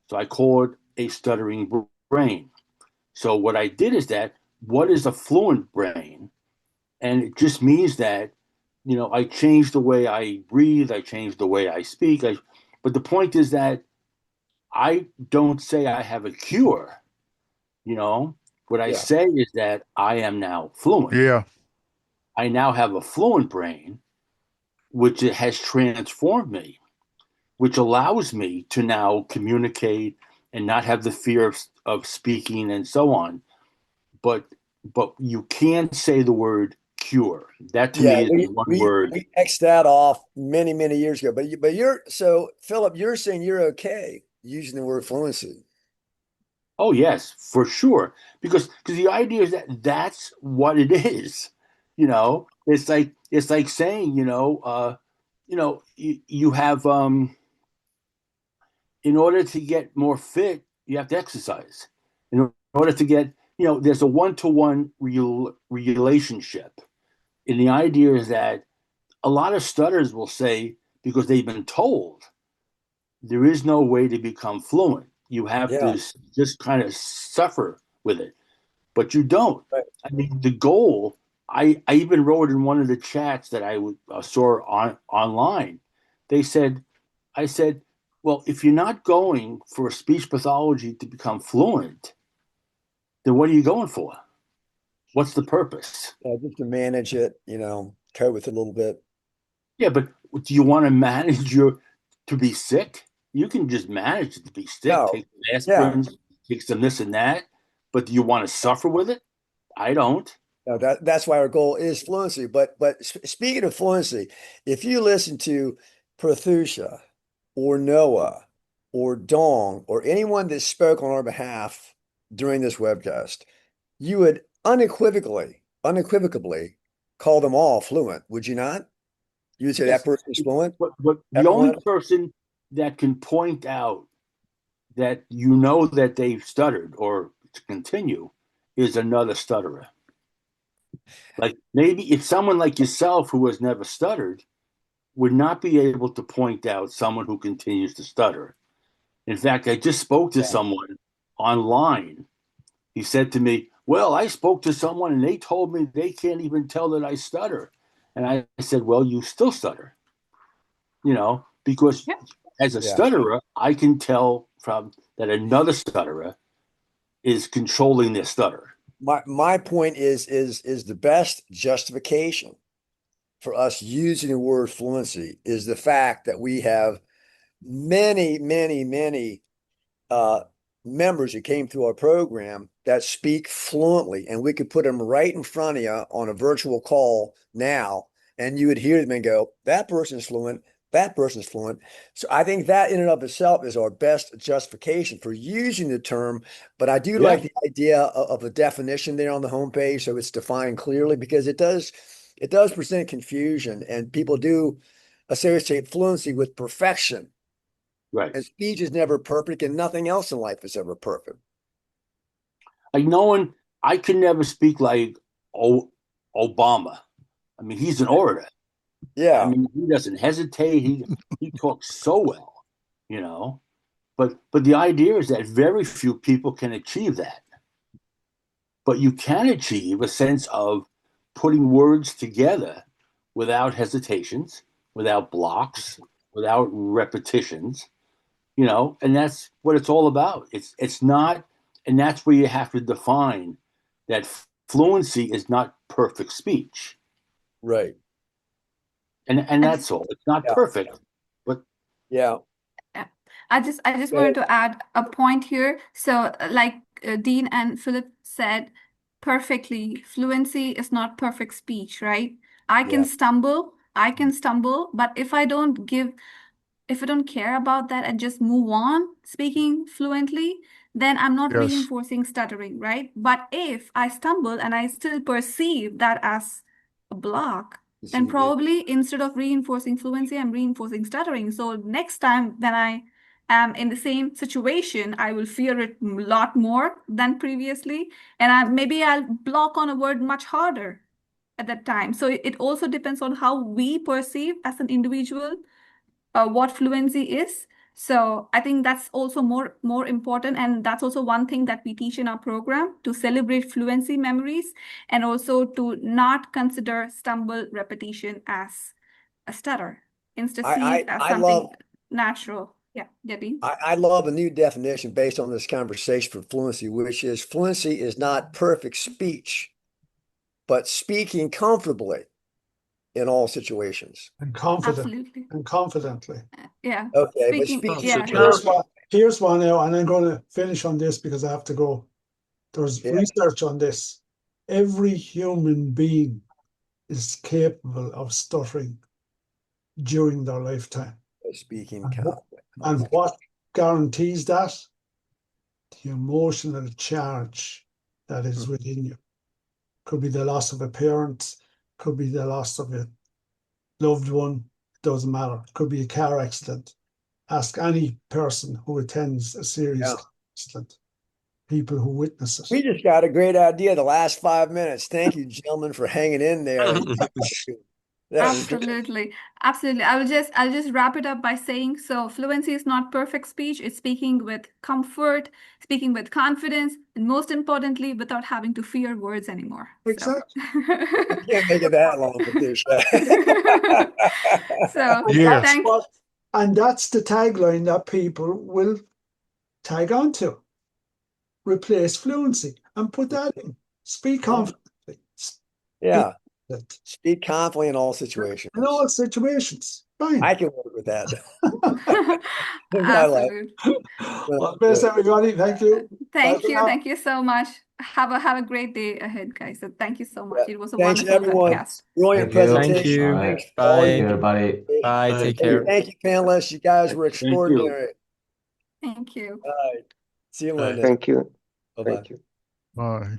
So I call it a stuttering brain. So what I did is that what is a fluent brain? And it just means that, I changed the way I breathe, I changed the way I speak. But the point is that I don't say I have a cure, you know. What I Yeah. say is that I am now fluent. Yeah. I now have a fluent brain, which it has transformed me, which allows me to now communicate and not have the fear of speaking and so on. But you can't say the word cure. That to Yeah, me is the one word. we X'd that off many, many years ago. But you're so Philip, you're saying you're okay using the word fluency. Oh yes, for sure. Because the idea is that that's what it is. It's like saying, you have in order to get more fit, you have to exercise. In order to get, there's a one-to-one relationship. And the idea is that a lot of stutters will say, because they've been told, there is no way to become fluent. You have Yeah. to just kind of suffer with it, but you don't. Right. I mean, the goal, I even wrote in one of the chats that I saw online. They said, I said, well, if you're not going for speech pathology to become fluent, then what are you going for? What's the purpose? Just to manage it, cope with it a little bit. Yeah, but do you want to manage to be sick? You can just manage to be sick, No. take some Yeah. aspirins, take some this and that, but do you want to suffer with it? I don't. No, that's why our goal is fluency. But speaking of fluency, if you listen to Prathusha or Noah or Dong or anyone that spoke on our behalf during this webcast, you would unequivocally call them all fluent, would you not? You would say that Yes, person is fluent? but the only Everyone? person that can point out that that they've stuttered or to continue is another stutterer. Like maybe if someone like yourself who has never stuttered would not be able to point out someone who continues to stutter. In fact, I just spoke to Yeah. someone online. He said to me, well, I spoke to someone and they told me they can't even tell that I stutter. And I said, well, you still stutter, because Yeah. as a Yeah. stutterer, I can tell from that another stutterer is controlling their stutter. My point is the best justification for us using the word fluency is the fact that we have many, many, many members who came through our program that speak fluently, and we could put them right in front of you on a virtual call now, and you would hear them and go, that person's fluent, that person's fluent. So I think that in and of itself is our best justification for using the term. But I do like the idea of a definition there on the homepage, so it's defined clearly, because it does present confusion, and people do associate fluency with perfection. Right. And speech is never perfect, and nothing else in life is ever perfect. Like no one, I can never speak like Obama. I mean, he's an orator. Yeah. I mean, he doesn't hesitate. He talks so well, you know. But the idea is that very few people can achieve that. But you can achieve a sense of putting words together without hesitations, without blocks, without repetitions, you know, and that's what it's all about. It's not, and that's where you have to define that fluency is not perfect speech. Right. And that's all. It's not Yeah. perfect, but Yeah. I just Go ahead. wanted to add a point here. So, like Dean and Philip said perfectly, fluency is not perfect speech, right? I can stumble, but if I don't care about that and just move on speaking fluently, then I'm not Yes. reinforcing stuttering, right? But if I stumble and I still perceive that as a block, then probably instead of reinforcing fluency, I'm reinforcing stuttering. So next time when I am in the same situation, I will fear it a lot more than previously. And maybe I'll block on a word much harder at that time. So it also depends on how we perceive as an individual what fluency is. So I think that's also more important, and that's also one thing that we teach in our program, to celebrate fluency memories and also to not consider stumble repetition as a stutter. Instead, see it as I something love natural. Yeah, Debbie. I love a new definition based on this conversation for fluency, which is fluency is not perfect speech, but speaking comfortably in all situations. And confident Absolutely. and confidently. Yeah. Okay, but Speaking, That's yeah. a Here's one now, and I'm going to finish on this because I have to go. There's Yeah. research on this. Every human being is capable of stuttering during their lifetime. Speaking And confidently. what guarantees that? The emotional charge that is within you. Could be the loss of a parent, could be the loss of a loved one, doesn't matter. Could be a car accident. Ask any person who attends a serious car accident, people who witness We it. just got a great idea the last 5 minutes. Thank you, gentlemen, for hanging in there. That was great. Absolutely. Absolutely. I'll just wrap it up by saying, so fluency is not perfect speech. It's speaking with comfort, speaking with confidence, and most importantly, without having to fear words anymore. Exactly. You can't make it that long, Patricia. So That's thank what, and that's the tagline that people will tag onto. Replace fluency and put that in. Speak confidently. Yeah. Speak Speak confidently in all situations. in all situations. Fine. I can work with that. I like it. absolutely. Well, best everybody. Thank you. Thank Bye for you. now. Thank you so much. Have a great day ahead, guys. So thank you so much. It was a Thanks, wonderful everyone. webcast. Brilliant Thank you. presentation. Thank you. Thanks for All all right. you Take care, do. everybody. Bye. Thank Take care. Thank you, panelists. You guys were Thank you. extraordinary. Thank you. All right. See you, Bye. Linda. Thank you. Bye-bye. Thank you. Bye.